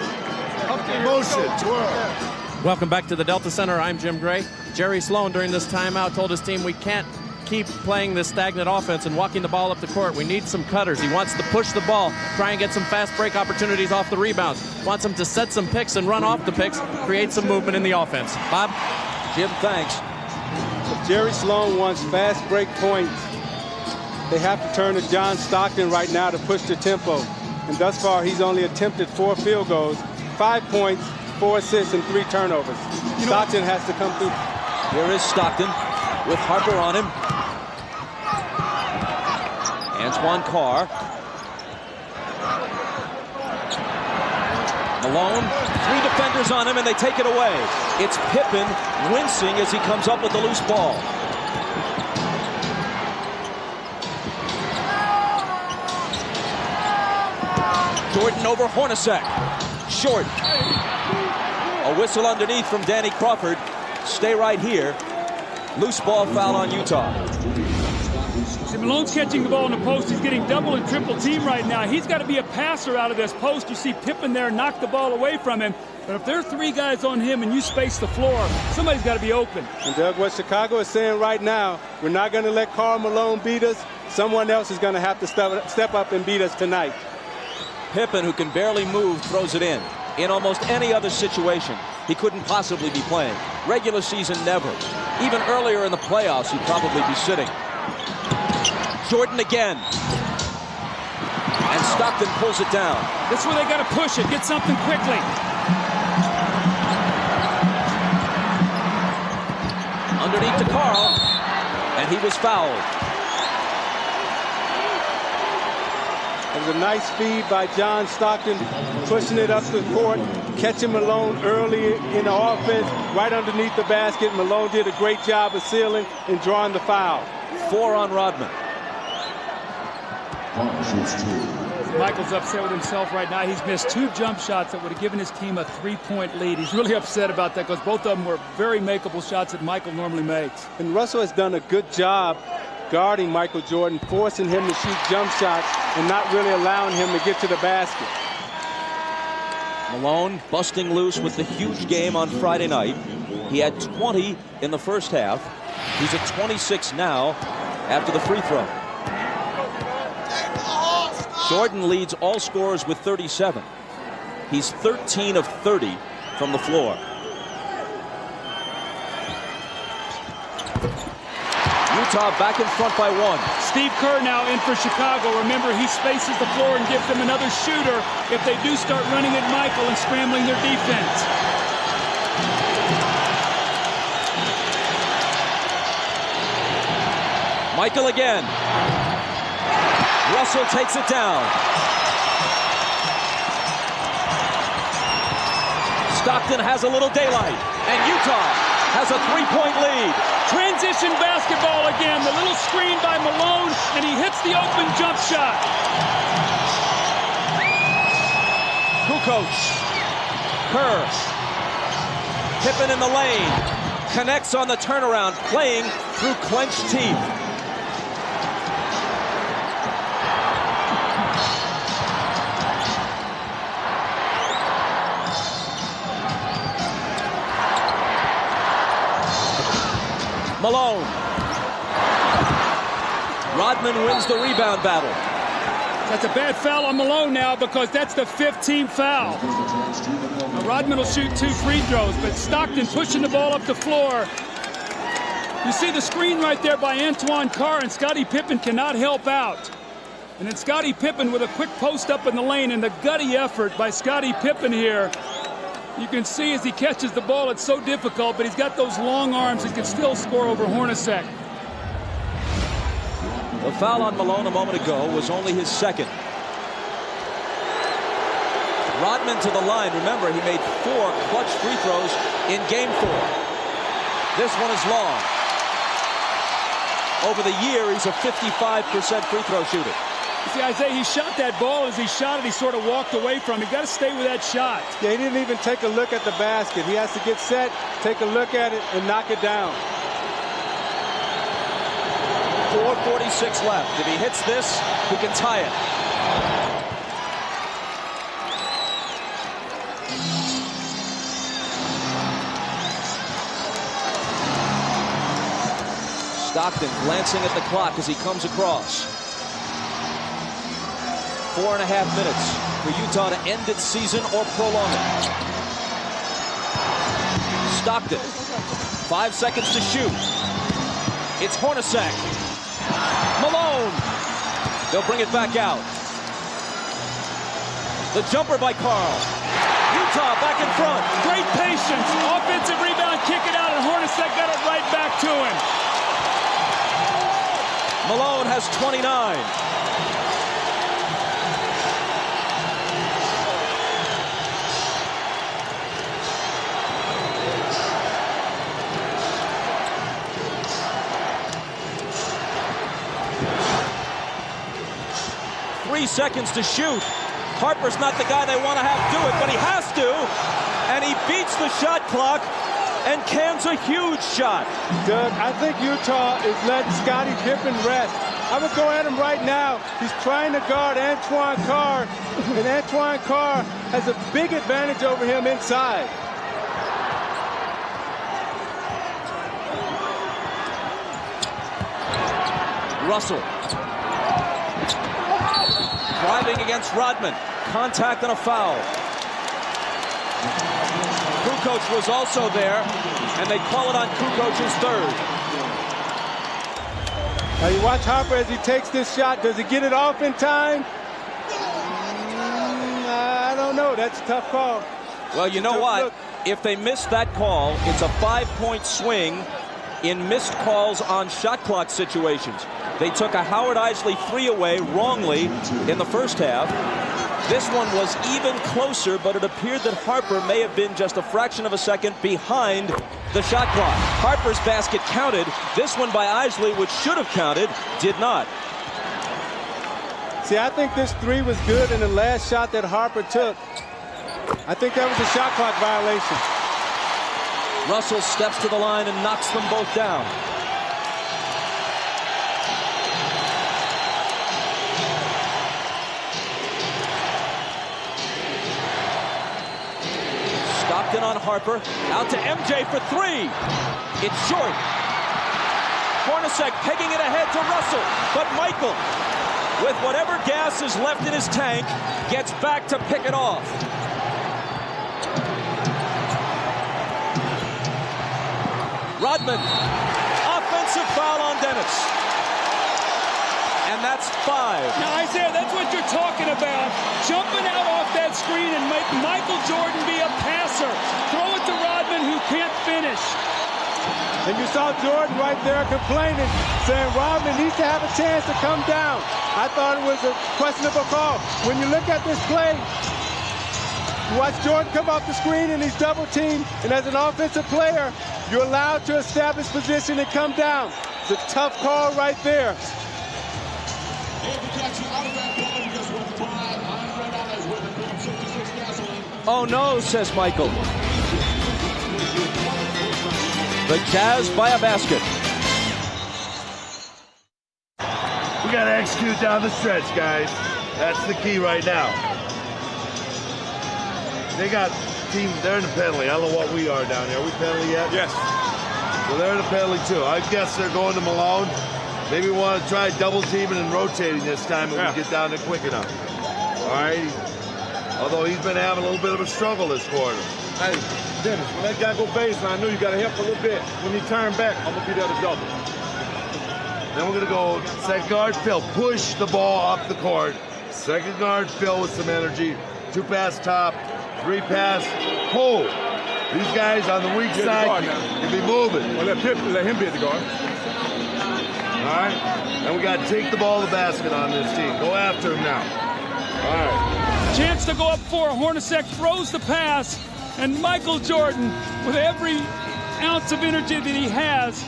E: Motion, twirl.
I: Welcome back to the Delta Center. I'm Jim Gray. Jerry Sloan during this timeout told his team we can't keep playing this stagnant offense and walking the ball up the court. We need some cutters. He wants to push the ball, try and get some fast break opportunities off the rebounds. Wants them to set some picks and run off the picks, create some movement in the offense. Bob?
D: Jim, thanks.
H: If Jerry Sloan wants fast break points, they have to turn to John Stockton right now to push the tempo. And thus far, he's only attempted 4 field goals, 5 points, 4 assists, and 3 turnovers. Stockton has to come through.
D: Here is Stockton with Harper on him. Antoine Carr. Malone, 3 defenders on him, and they take it away. It's Pippen wincing as he comes up with the loose ball. Jordan over Hornacek. Short. A whistle underneath from Danny Crawford. Stay right here. Loose ball foul on Utah.
G: See, Malone's catching the ball in the post. He's getting double and triple team right now. He's got to be a passer out of this post. You see Pippen there knock the ball away from him. But if there are 3 guys on him and you space the floor, somebody's got to be open.
H: And Doug, what Chicago is saying right now, we're not going to let Karl Malone beat us. Someone else is going to have to step up and beat us tonight.
D: Pippen, who can barely move, throws it in. In almost any other situation, he couldn't possibly be playing. Regular season, never. Even earlier in the playoffs, he'd probably be sitting. Jordan again. And Stockton pulls it down.
G: That's where they got to push it, get something quickly.
D: Underneath to Carl, and he was fouled.
H: a nice feed by John Stockton, pushing it up the court, catching Malone early in the offense, right underneath the basket. Malone did a great job of sealing and drawing the foul.
D: 4 on Rodman.
G: Michael's upset with himself right now. He's missed 2 jump shots that would have given his team a 3-point lead. He's really upset about that because both of them were very makeable shots that Michael normally makes.
H: And Russell has done a good job guarding Michael Jordan, forcing him to shoot jump shots and not really allowing him to get to the basket.
D: Malone busting loose with the huge game on Friday night. He had 20 in the first half. He's at 26 now after the free throw. Jordan leads all scorers with 37. He's 13 of 30 from the floor. Utah back in front by 1.
G: Steve Kerr now in for Chicago. Remember, he spaces the floor and gives them another shooter if they do start running at Michael and scrambling their defense.
D: Michael again. Russell takes it down. Stockton has a little daylight, and Utah has a 3-point lead.
G: Transition basketball again. The little screen by Malone, and he hits the open jump shot.
D: Kukoc. Kerr. Pippen in the lane. Connects on the turnaround, playing through clenched teeth. Malone. Rodman wins the rebound battle.
G: That's a bad foul on Malone now because that's the 15th foul. Now Rodman will shoot 2 free throws, but Stockton pushing the ball up the floor. You see the screen right there by Antoine Carr, and Scottie Pippen cannot help out. And then Scottie Pippen with a quick post up in the lane, and the gutty effort by Scottie Pippen here. You can see as he catches the ball, it's so difficult, but he's got those long arms. He can still score over Hornacek.
D: The foul on Malone a moment ago was only his 2nd. Rodman to the line. Remember, he made 4 clutch free throws in game 4. This one is long. Over the year, he's a 55% free throw shooter.
G: You see, Isaiah, he shot that ball. As he shot it, he sort of walked away from it. You got to stay with that shot.
H: Yeah, he didn't even take a look at the basket. He has to get set, take a look at it, and knock it down.
D: 4:46 left. If he hits this, he can tie it. Stockton glancing at the clock as he comes across. 4.5 minutes for Utah to end its season or prolong it. Stockton, 5 seconds to shoot. It's Hornacek. Malone. They'll bring it back out. The jumper by Carl. Utah back in front.
G: Great patience. Offensive rebound, kick it out, and Hornacek got it right back to him.
D: Malone has 29. Seconds to shoot. Harper's not the guy they want to have do it, but he has to, and he beats the shot clock and cans a huge shot.
H: Doug, I think Utah is letting Scottie Pippen rest. I would go at him right now. He's trying to guard Antoine Carr, and Antoine Carr has a big advantage over him inside.
D: Russell. Driving against Rodman. Contact and a foul. Kukoc was also there, and they call it on Kukoc's 3rd.
H: Now you watch Harper as he takes this shot. Does he get it off in time? I don't know. That's a tough call.
D: Well, you know what? Look. If they miss that call, it's a 5-point swing in missed calls on shot clock situations. They took a Howard Isley 3 away wrongly in the first half. This one was even closer, but it appeared that Harper may have been just a fraction of a second behind the shot clock. Harper's basket counted. This one by Isley, which should have counted, did not.
H: See, I think this 3 was good, and the last shot that Harper took, I think that was a shot clock violation.
D: Russell steps to the line and knocks them both down. Stockton on Harper, out to MJ for 3. It's short. Hornacek pegging it ahead to Russell, but Michael, with whatever gas is left in his tank, gets back to pick it off. Rodman, offensive foul on Dennis. And that's 5.
G: Now, Isaiah, that's what you're talking about. Jumping out off that screen and make Michael Jordan be a passer. Throw it to Rodman, who can't finish.
H: And you saw Jordan right there complaining, saying Rodman needs to have a chance to come down. I thought it was a questionable call. When you look at this play, you watch Jordan come off the screen and he's double teamed, and as an offensive player, you're allowed to establish position and come down. It's a tough call right there.
D: Oh no, says Michael. The Jazz by a basket.
E: We got to execute down the stretch, guys. That's the key right now. They got teams, they're in the penalty. I don't know what we are down here. Are we penalty yet?
B: Yes.
E: So they're in the penalty too. I guess they're going to Malone. Maybe we want to try double teaming and rotating this time if we get down there quick enough. All right. Although he's been having a little bit of a struggle this quarter.
B: Hey, Dennis, when that guy go baseline, I knew you got to help a little bit. When he turn back, I'm going to be there to double.
E: Then we're going to go second guard, Phil. Push the ball up the court. Second guard, Phil with some energy. 2 pass top, 3 pass, pull. These guys on the weak side can be moving.
B: Well, let him be at the guard.
E: All right. And we got to take the ball to the basket on this team. Go after him now. All right.
G: Chance to go up 4. Hornacek throws the pass, and Michael Jordan, with every ounce of energy that he has,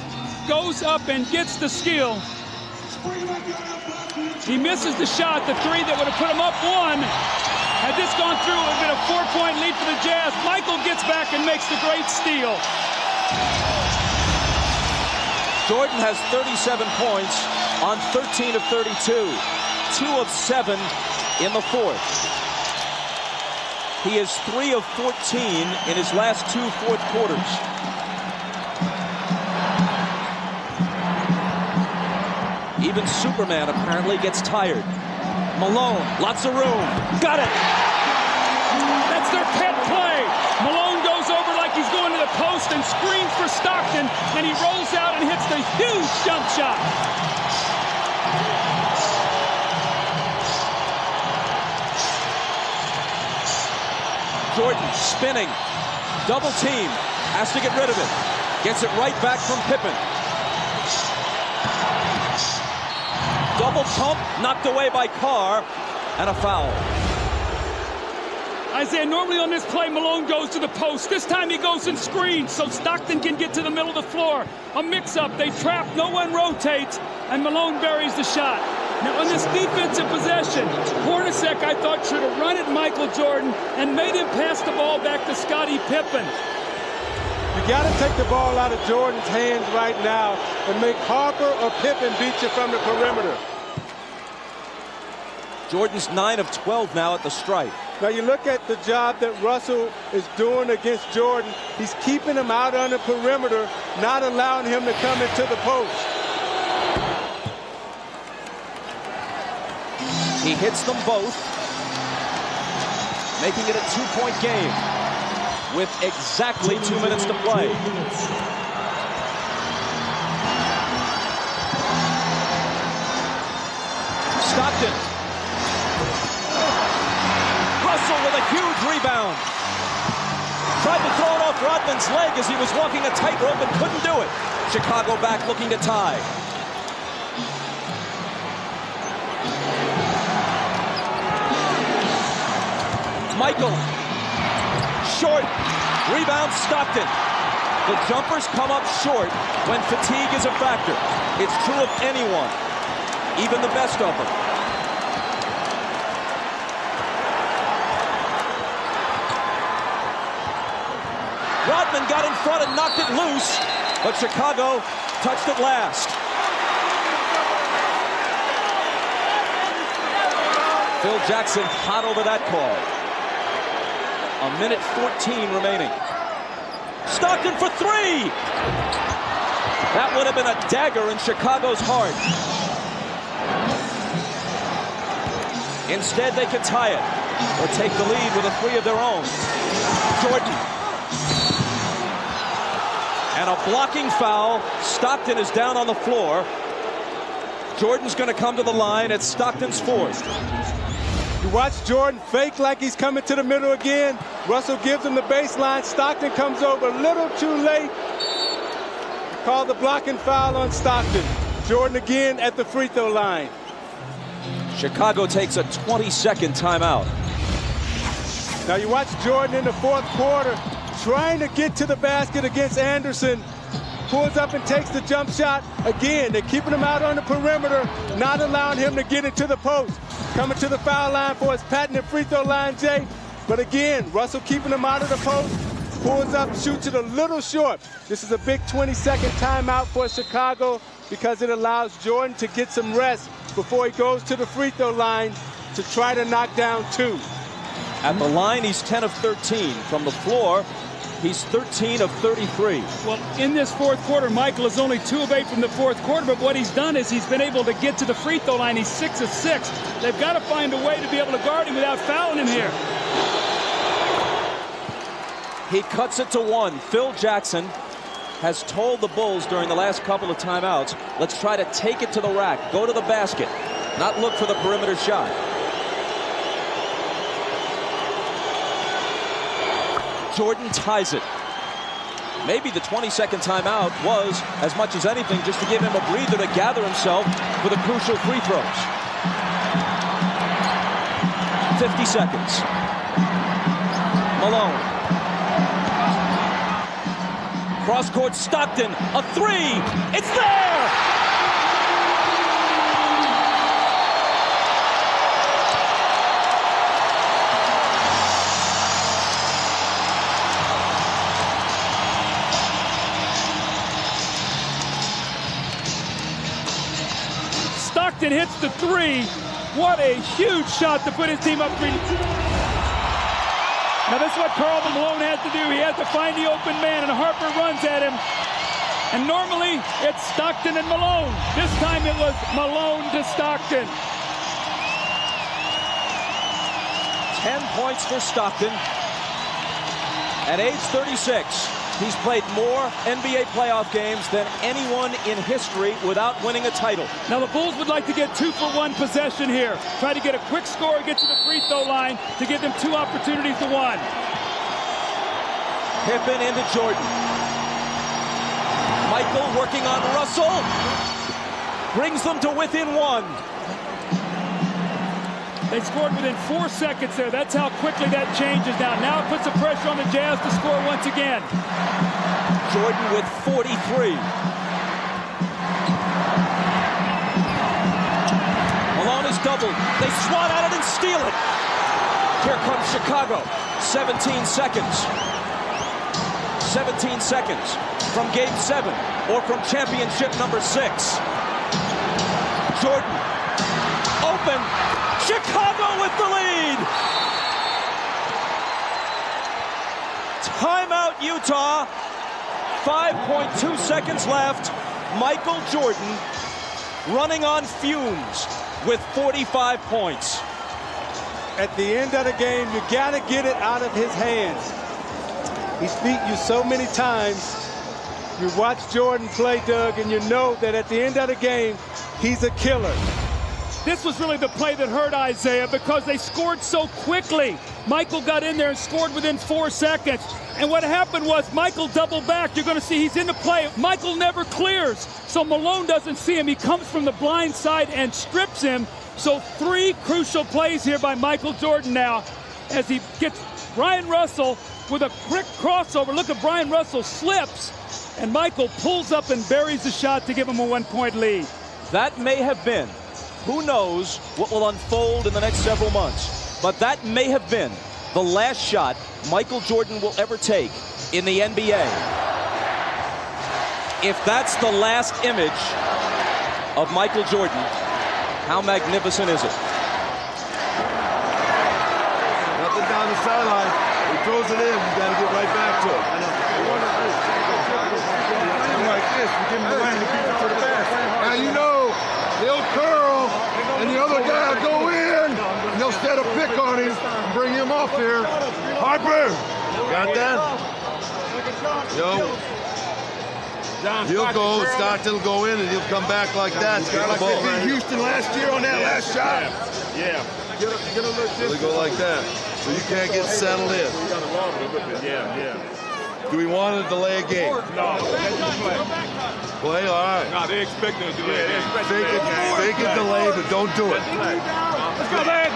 G: goes up and gets the steal. He misses the shot, the 3 that would have put him up 1. Had this gone through, it would have been a 4-point lead for the Jazz. Michael gets back and makes the great steal.
D: Jordan has 37 points on 13 of 32. 2 of 7 in the fourth. He is 3 of 14 in his last 2 fourth quarters. Even Superman apparently gets tired. Malone, lots of room. Got it!
G: That's their pet play. Malone goes over like he's going to the post and screams for Stockton, and he rolls out and hits the huge jump shot.
D: Jordan spinning, double team, has to get rid of it. Gets it right back from Pippen. Double pump, knocked away by Carr, and a foul.
G: Isaiah, normally on this play, Malone goes to the post. This time he goes and screens so Stockton can get to the middle of the floor. A mix-up, they trap, no one rotates, and Malone buries the shot. Now, on this defensive possession, Hornacek, I thought, should have run at Michael Jordan and made him pass the ball back to Scottie Pippen.
H: You got to take the ball out of Jordan's hands right now and make Harper or Pippen beat you from the perimeter.
D: Jordan's 9 of 12 now at the stripe.
H: Now you look at the job that Russell is doing against Jordan. He's keeping him out on the perimeter, not allowing him to come into the post.
D: He hits them both, making it a 2-point game with exactly 2 minutes to play. Stockton. Russell with a huge rebound. Tried to throw it off Rodman's leg as he was walking a tightrope and couldn't do it. Chicago back looking to tie. Michael. Short. Rebound Stockton. The jumpers come up short when fatigue is a factor. It's true of anyone, even the best of them. Rodman got in front and knocked it loose, but Chicago touched it last. Phil Jackson hot over that call. A minute 14 remaining. Stockton for three! That would have been a dagger in Chicago's heart. Instead, they could tie it or take the lead with a three of their own. Jordan. And a blocking foul. Stockton is down on the floor. Jordan's going to come to the line at Stockton's fourth.
H: You watch Jordan fake like he's coming to the middle again. Russell gives him the baseline. Stockton comes over a little too late. Call the blocking foul on Stockton. Jordan again at the free throw line.
D: Chicago takes a 20-second timeout.
H: Now you watch Jordan in the fourth quarter trying to get to the basket against Anderson. Pulls up and takes the jump shot. Again, they're keeping him out on the perimeter, not allowing him to get into the post. Coming to the foul line for his patented free throw line, Jay. But again, Russell keeping him out of the post. Pulls up, shoots it a little short. This is a big 20-second timeout for Chicago because it allows Jordan to get some rest before he goes to the free throw line to try to knock down two.
D: At the line, he's 10 of 13. From the floor, he's 13 of 33.
G: Well, in this fourth quarter, Michael is only 2 of 8 from the fourth quarter, but what he's done is he's been able to get to the free throw line. He's 6 of 6. They've got to find a way to be able to guard him without fouling him here.
D: He cuts it to 1. Phil Jackson has told the Bulls during the last couple of timeouts, let's try to take it to the rack, go to the basket, not look for the perimeter shot. Jordan ties it. Maybe the 20-second timeout was, as much as anything, just to give him a breather to gather himself for the crucial free throws. 50 seconds. Malone. Cross-court Stockton, a three. It's there!
G: Stockton hits the three. What a huge shot to put his team up 3. Now this is what Karl Malone had to do. He had to find the open man, and Harper runs at him. And normally it's Stockton and Malone. This time it was Malone to Stockton.
D: 10 points for Stockton. At age 36, he's played more NBA playoff games than anyone in history without winning a title.
G: Now the Bulls would like to get 2-for-1 possession here. Try to get a quick score, get to the free throw line to give them 2 opportunities to 1.
D: Pippen into Jordan. Michael working on Russell. Brings them to within 1.
G: They scored within 4 seconds there. That's how quickly that changes now. Now it puts the pressure on the Jazz to score once again.
D: Jordan with 43. Malone is doubled. They swat at it and steal it. Here comes Chicago. 17 seconds. 17 seconds from Game 7 or from championship number 6. Jordan open. Chicago with the lead. Timeout, Utah. 5.2 seconds left. Michael Jordan running on fumes with 45 points.
H: At the end of the game, you got to get it out of his hands. He's beat you so many times. You watch Jordan play, Doug, and you know that at the end of the game, he's a killer.
G: This was really the play that hurt Isaiah because they scored so quickly. Michael got in there and scored within 4 seconds. And what happened was Michael doubled back. You're going to see he's in the play. Michael never clears. So Malone doesn't see him. He comes from the blind side and strips him. So 3 crucial plays here by Michael Jordan now as he gets Brian Russell with a quick crossover. Look at Brian Russell slips, and Michael pulls up and buries the shot to give him a 1-point lead.
D: That may have been, who knows what will unfold in the next several months, but that may have been the last shot Michael Jordan will ever take in the NBA. If that's the last image of Michael Jordan, how magnificent is it?
E: Nothing down the sideline. He throws it in. You got to get right back to it.
B: Like this, we give him the lane to keep it to the basket.
E: Now you know he'll curl, and the other guy will go in, and they'll set a pick on him, bring him off here. Harper, got that? Yo. He'll go, Stockton will go in, and he'll come back like that. Get the ball.
B: Beat Houston last year on that last shot. Yeah. Get a little distance.
E: They go like that, so you can't get settled in.
B: You got to rob it a little bit. Yeah.
E: Do we want to delay a game?
B: No,
E: Play, all right.
B: no, they expecting us to delay. They expect
E: Fake it, delay, but don't do it.
B: Let's go, man.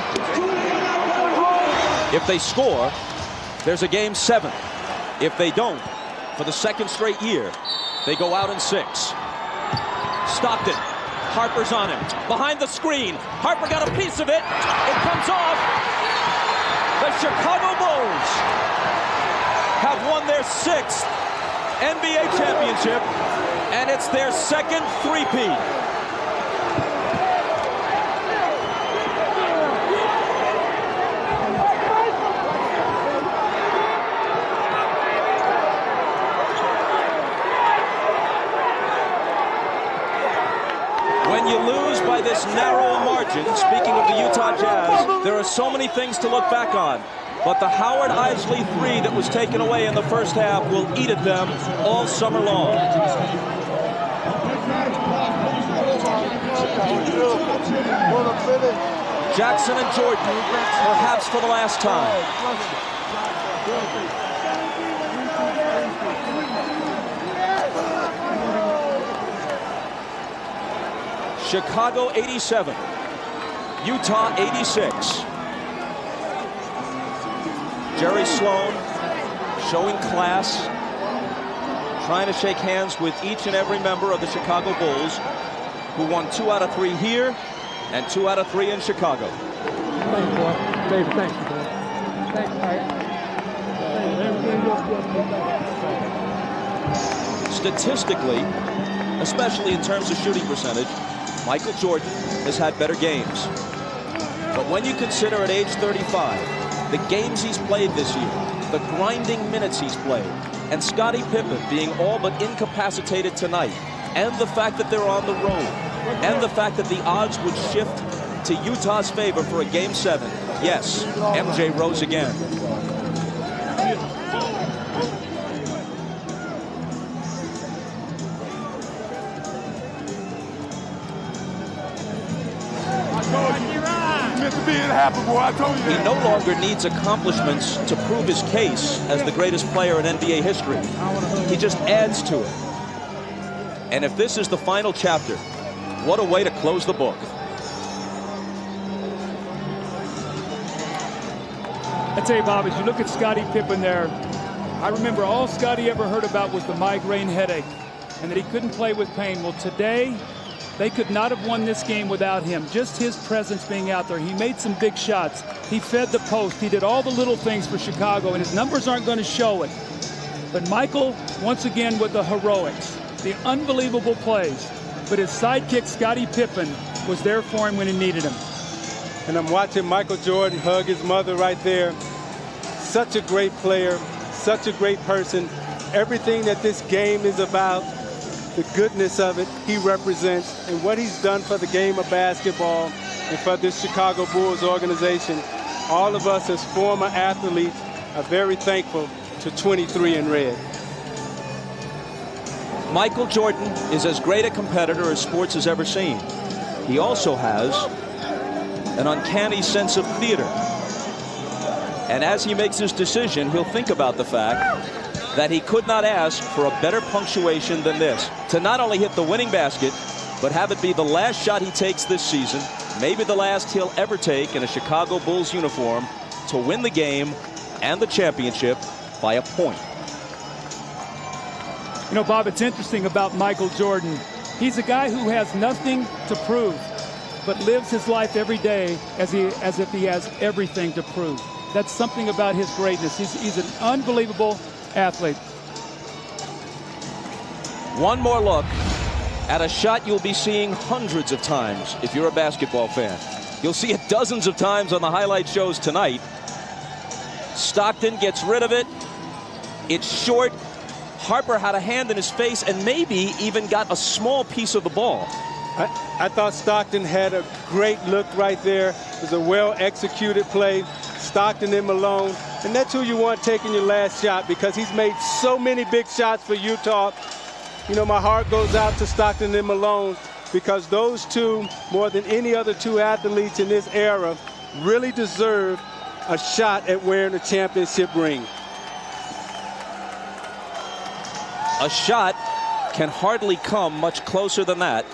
D: If they score, there's a game 7. If they don't, for the second straight year, they go out in 6. Stockton, Harper's on him. Behind the screen, Harper got a piece of it. It comes off. The Chicago Bulls have won their 6th NBA championship, and it's their 2nd three-peat. When you lose by this narrow a margin, speaking of the Utah Jazz, there are so many things to look back on. But the Howard Isley 3 that was taken away in the first half will eat at them all summer long. Jackson and Jordan, perhaps for the last time. Chicago 87, Utah 86. Jerry Sloan showing class, trying to shake hands with each and every member of the Chicago Bulls, who won 2 out of 3 here and 2 out of 3 in Chicago.
J: Thanks, boy. David, thanks, boy. Thanks,
D: Statistically, especially in terms of shooting percentage, Michael Jordan has had better games. But when you consider at age 35, the games he's played this year, the grinding minutes he's played, and Scottie Pippen being all but incapacitated tonight, and the fact that they're on the road, and the fact that the odds would shift to Utah's favor for a Game 7, yes, MJ rose again. He no longer needs accomplishments to prove his case as the greatest player in NBA history. He just adds to it. And if this is the final chapter, what a way to close the book.
G: I tell you, Bob, as you look at Scottie Pippen there, I remember all Scottie ever heard about was the migraine headache and that he couldn't play with pain. Well, today, they could not have won this game without him. Just his presence being out there. He made some big shots. He fed the post. He did all the little things for Chicago, and his numbers aren't going to show it. But Michael, once again, with the heroics, the unbelievable plays. But his sidekick, Scottie Pippen, was there for him when he needed him.
H: And I'm watching Michael Jordan hug his mother right there. Such a great player, such a great person. Everything that this game is about, the goodness of it, he represents, and what he's done for the game of basketball and for this Chicago Bulls organization. All of us as former athletes are very thankful to 23 in red.
D: Michael Jordan is as great a competitor as sports has ever seen. He also has an uncanny sense of theater. And as he makes his decision, he'll think about the fact that he could not ask for a better punctuation than this. To not only hit the winning basket, but have it be the last shot he takes this season, maybe the last he'll ever take in a Chicago Bulls uniform, to win the game and the championship by a point.
G: You know, Bob, it's interesting about Michael Jordan. He's a guy who has nothing to prove, but lives his life every day as if he has everything to prove. That's something about his greatness. He's an unbelievable athlete.
D: One more look at a shot you'll be seeing hundreds of times if you're a basketball fan. You'll see it dozens of times on the highlight shows tonight. Stockton gets rid of it. It's short. Harper had a hand in his face and maybe even got a small piece of the ball.
H: I thought Stockton had a great look right there. It was a well-executed play. Stockton and Malone. And that's who you want taking your last shot, because he's made so many big shots for Utah. You know, my heart goes out to Stockton and Malone, because those two, more than any other two athletes in this era, really deserve a shot at wearing a championship ring.
D: A shot can hardly come much closer than that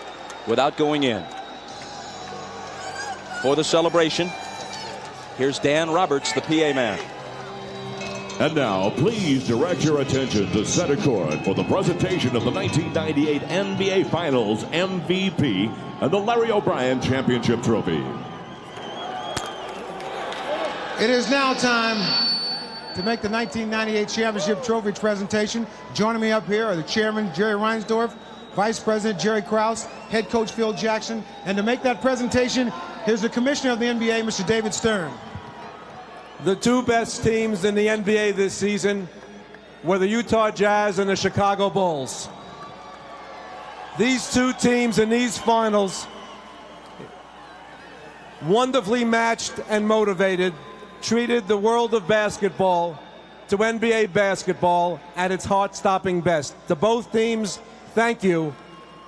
D: without going in. For the celebration, here's Dan Roberts, the PA man.
C: And now, please direct your attention to center court for the presentation of the 1998 NBA Finals MVP and the Larry O'Brien Championship Trophy.
F: It is now time to make the 1998 Championship Trophy presentation. Joining me up here are the chairman, Jerry Reinsdorf, Vice President Jerry Krause, head coach Phil Jackson, and to make that presentation, here's the commissioner of the NBA, Mr. David Stern.
K: The two best teams in the NBA this season were the Utah Jazz and the Chicago Bulls. These two teams in these finals, wonderfully matched and motivated, treated the world of basketball to NBA basketball at its heart-stopping best. To both teams, thank you.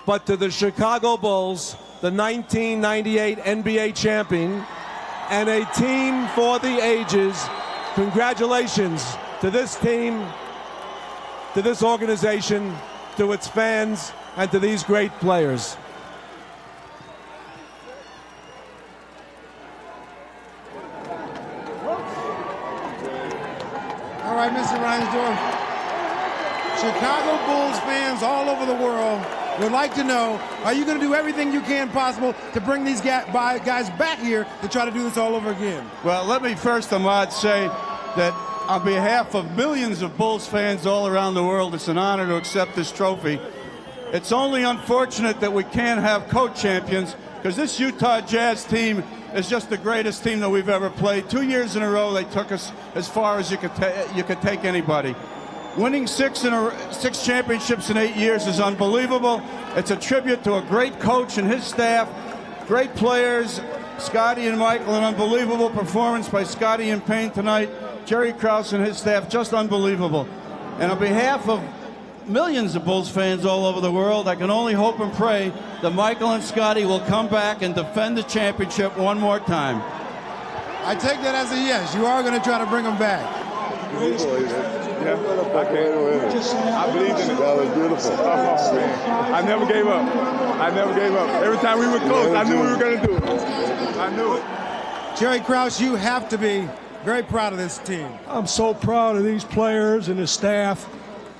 K: But to the Chicago Bulls, the 1998 NBA champion, and a team for the ages, congratulations to this team, to this organization, to its fans, and to these great players.
F: All right, Mr. Reinsdorf. Chicago Bulls fans all over the world would like to know, are you going to do everything you can possible to bring these guys back here to try to do this all over again?
L: Well, let me first, Ahmad, say that on behalf of millions of Bulls fans all around the world, it's an honor to accept this trophy. It's only unfortunate that we can't have co-champions, because this Utah Jazz team is just the greatest team that we've ever played. 2 years in a row, they took us as far as you could take anybody. Winning six championships in 8 years is unbelievable. It's a tribute to a great coach and his staff, great players, Scotty and Michael, an unbelievable performance by Scotty and Payne tonight, Jerry Krause and his staff, just unbelievable. And on behalf of millions of Bulls fans all over the world, I can only hope and pray that Michael and Scotty will come back and defend the championship one more time.
F: I take that as a yes. You are going to try to bring them back.
B: Yeah, I believed in it.
E: That was beautiful.
B: Oh, man. I never gave up. I never gave up. Every time we were close, I knew we were going to do it. I knew it.
F: Jerry Krause, you have to be very proud of this team.
J: I'm so proud of these players and the staff.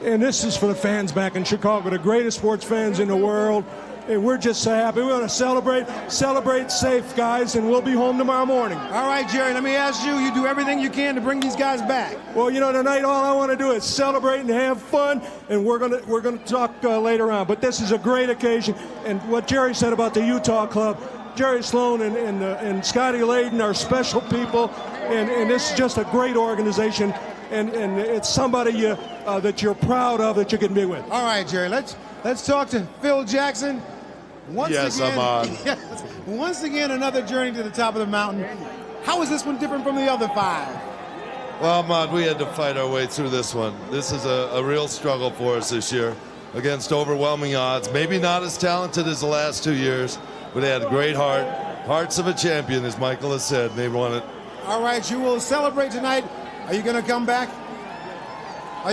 J: And this is for the fans back in Chicago, the greatest sports fans in the world. And we're just so happy. We're going to celebrate safe, guys, and we'll be home tomorrow morning.
F: All right, Jerry, let me ask you, you do everything you can to bring these guys back.
J: Well, you know, tonight all I want to do is celebrate and have fun, and we're going to talk later on. But this is a great occasion. And what Jerry said about the Utah club, Jerry Sloan and Scotty Layden are special people, and this is just a great organization, and it's somebody that you're proud of that you can be with.
F: All right, Jerry, let's talk to Phil Jackson.
E: Yes, I'm on.
F: Once again, another journey to the top of the mountain. How is this one different from the other five?
E: Well, Ahmad, we had to fight our way through this one. This is a real struggle for us this year against overwhelming odds. Maybe not as talented as the last 2 years, but they had a great heart. Hearts of a champion, as Michael has said. They won it.
F: All right, you will celebrate tonight. Are you going to come back?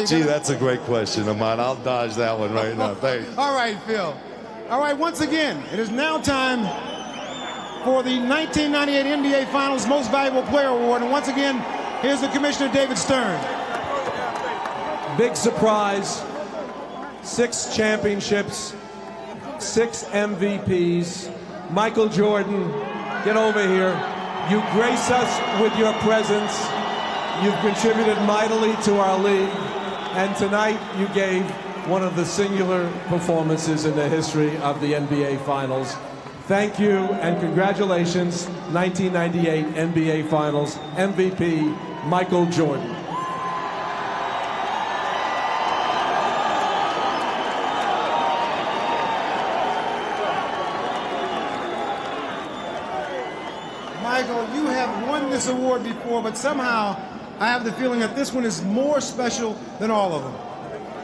E: Gee, that's a great question, Ahmad. I'll dodge that one right now. Thanks.
F: All right, Phil. All right, once again, it is now time for the 1998 NBA Finals Most Valuable Player Award. And once again, here's the Commissioner, David Stern.
K: Big surprise. 6 championships, 6 MVPs. Michael Jordan, get over here. You grace us with your presence. You've contributed mightily to our league. And tonight you gave one of the singular performances in the history of the NBA Finals. Thank you and congratulations, 1998 NBA Finals MVP, Michael Jordan.
F: Michael, you have won this award before, but somehow I have the feeling that this one is more special than all of them.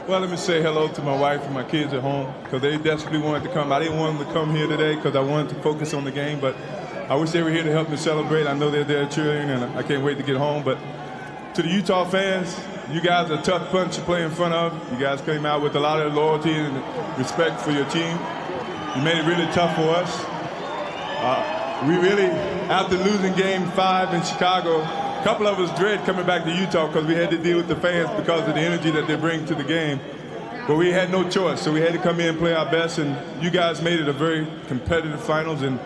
B: Well, let me say hello to my wife and my kids at home because they desperately wanted to come. I didn't want them to come here today because I wanted to focus on the game, but I wish they were here to help me celebrate. I know they're there cheering, and I can't wait to get home. But to the Utah fans, you guys are a tough bunch to play in front of. You guys came out with a lot of loyalty and respect for your team. You made it really tough for us. We really, after losing Game 5 in Chicago, a couple of us dread coming back to Utah because we had to deal with the fans because of the energy that they bring to the game. But we had no choice, so we had to come in and play our best, and you guys made it a very competitive finals, and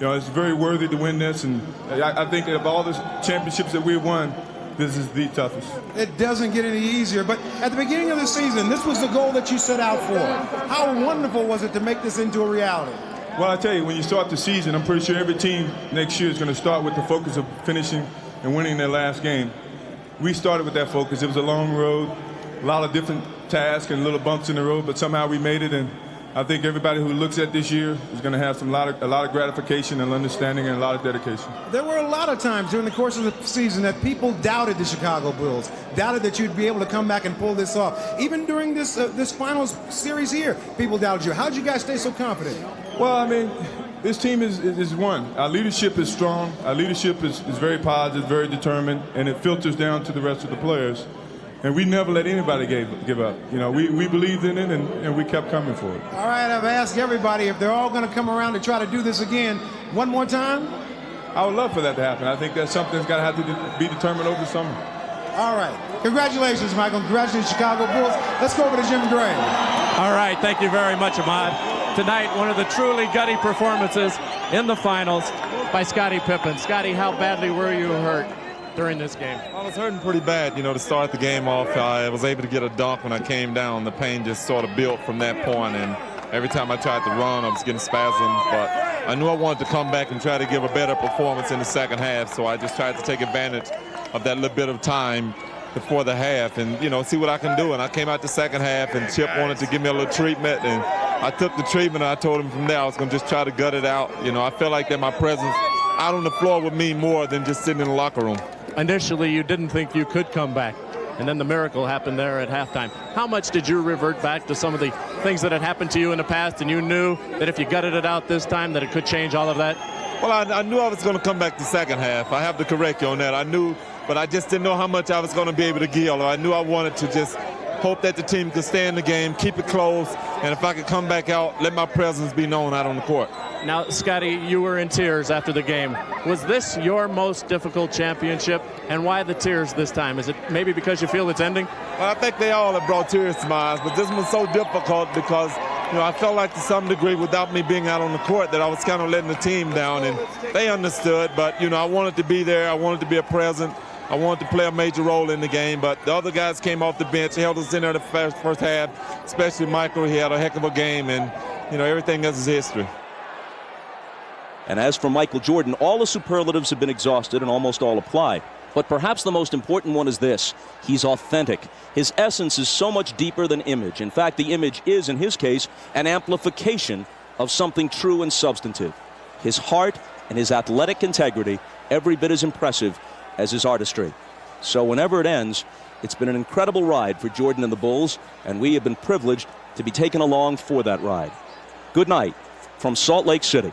B: it's very worthy to win this, and I think that of all the championships that we've won, this is the toughest.
F: It doesn't get any easier, but at the beginning of the season, this was the goal that you set out for. How wonderful was it to make this into a reality?
B: Well, I tell you, when you start the season, I'm pretty sure every team next year is going to start with the focus of finishing and winning their last game. We started with that focus. It was a long road, a lot of different tasks and little bumps in the road, but somehow we made it, and I think everybody who looks at this year is going to have a lot of gratification and understanding and a lot of dedication.
F: There were a lot of times during the course of the season that people doubted the Chicago Bulls, doubted that you'd be able to come back and pull this off. Even during this finals series here, people doubted you. How did you guys stay so confident?
B: Well, I mean, this team is one. Our leadership is strong. Our leadership is very positive, very determined, and it filters down to the rest of the players. And we never let anybody give up. We believed in it, and we kept coming for it.
F: All right, I've asked everybody if they're all going to come around to try to do this again. One more time?
B: I would love for that to happen. I think that's something that's got to have to be determined over the summer.
F: All right. Congratulations, Michael. Congratulations, Chicago Bulls. Let's go over to Jim Gray.
I: All right, thank you very much, Ahmad. Tonight, one of the truly gutty performances in the finals by Scottie Pippen. Scottie, how badly were you hurt during this game?
A: I was hurting pretty bad, to start the game off. I was able to get a dunk when I came down. The pain just sort of built from that point, and every time I tried to run, I was getting spasms. But I knew I wanted to come back and try to give a better performance in the second half, so I just tried to take advantage of that little bit of time before the half and, see what I can do. And I came out the second half, and Chip wanted to give me a little treatment, and I took the treatment, and I told him from there I was going to just try to gut it out. I felt like that my presence out on the floor would mean more than just sitting in the locker room.
I: Initially, you didn't think you could come back, and then the miracle happened there at halftime. How much did you revert back to some of the things that had happened to you in the past, and you knew that if you gutted it out this time that it could change all of that?
A: Well, I knew I was going to come back the second half. I have to correct you on that. I knew, but I just didn't know how much I was going to be able to give. I knew I wanted to just hope that the team could stay in the game, keep it close, and if I could come back out, let my presence be known out on the court.
I: Now, Scottie, you were in tears after the game. Was this your most difficult championship, and why the tears this time? Is it maybe because you feel it's ending?
A: Well, I think they all have brought tears to my eyes, but this one's so difficult because, I felt like to some degree without me being out on the court that I was kind of letting the team down, and they understood, but, I wanted to be there. I wanted to be a present. I wanted to play a major role in the game, but the other guys came off the bench, held us in there the first half, especially Michael. He had a heck of a game, and, everything else is history.
D: And as for Michael Jordan, all the superlatives have been exhausted and almost all apply. But perhaps the most important one is this: he's authentic. His essence is so much deeper than image. In fact, the image is, in his case, an amplification of something true and substantive. His heart and his athletic integrity, every bit as impressive as his artistry. So whenever it ends, it's been an incredible ride for Jordan and the Bulls, and we have been privileged to be taken along for that ride. Good night from Salt Lake City.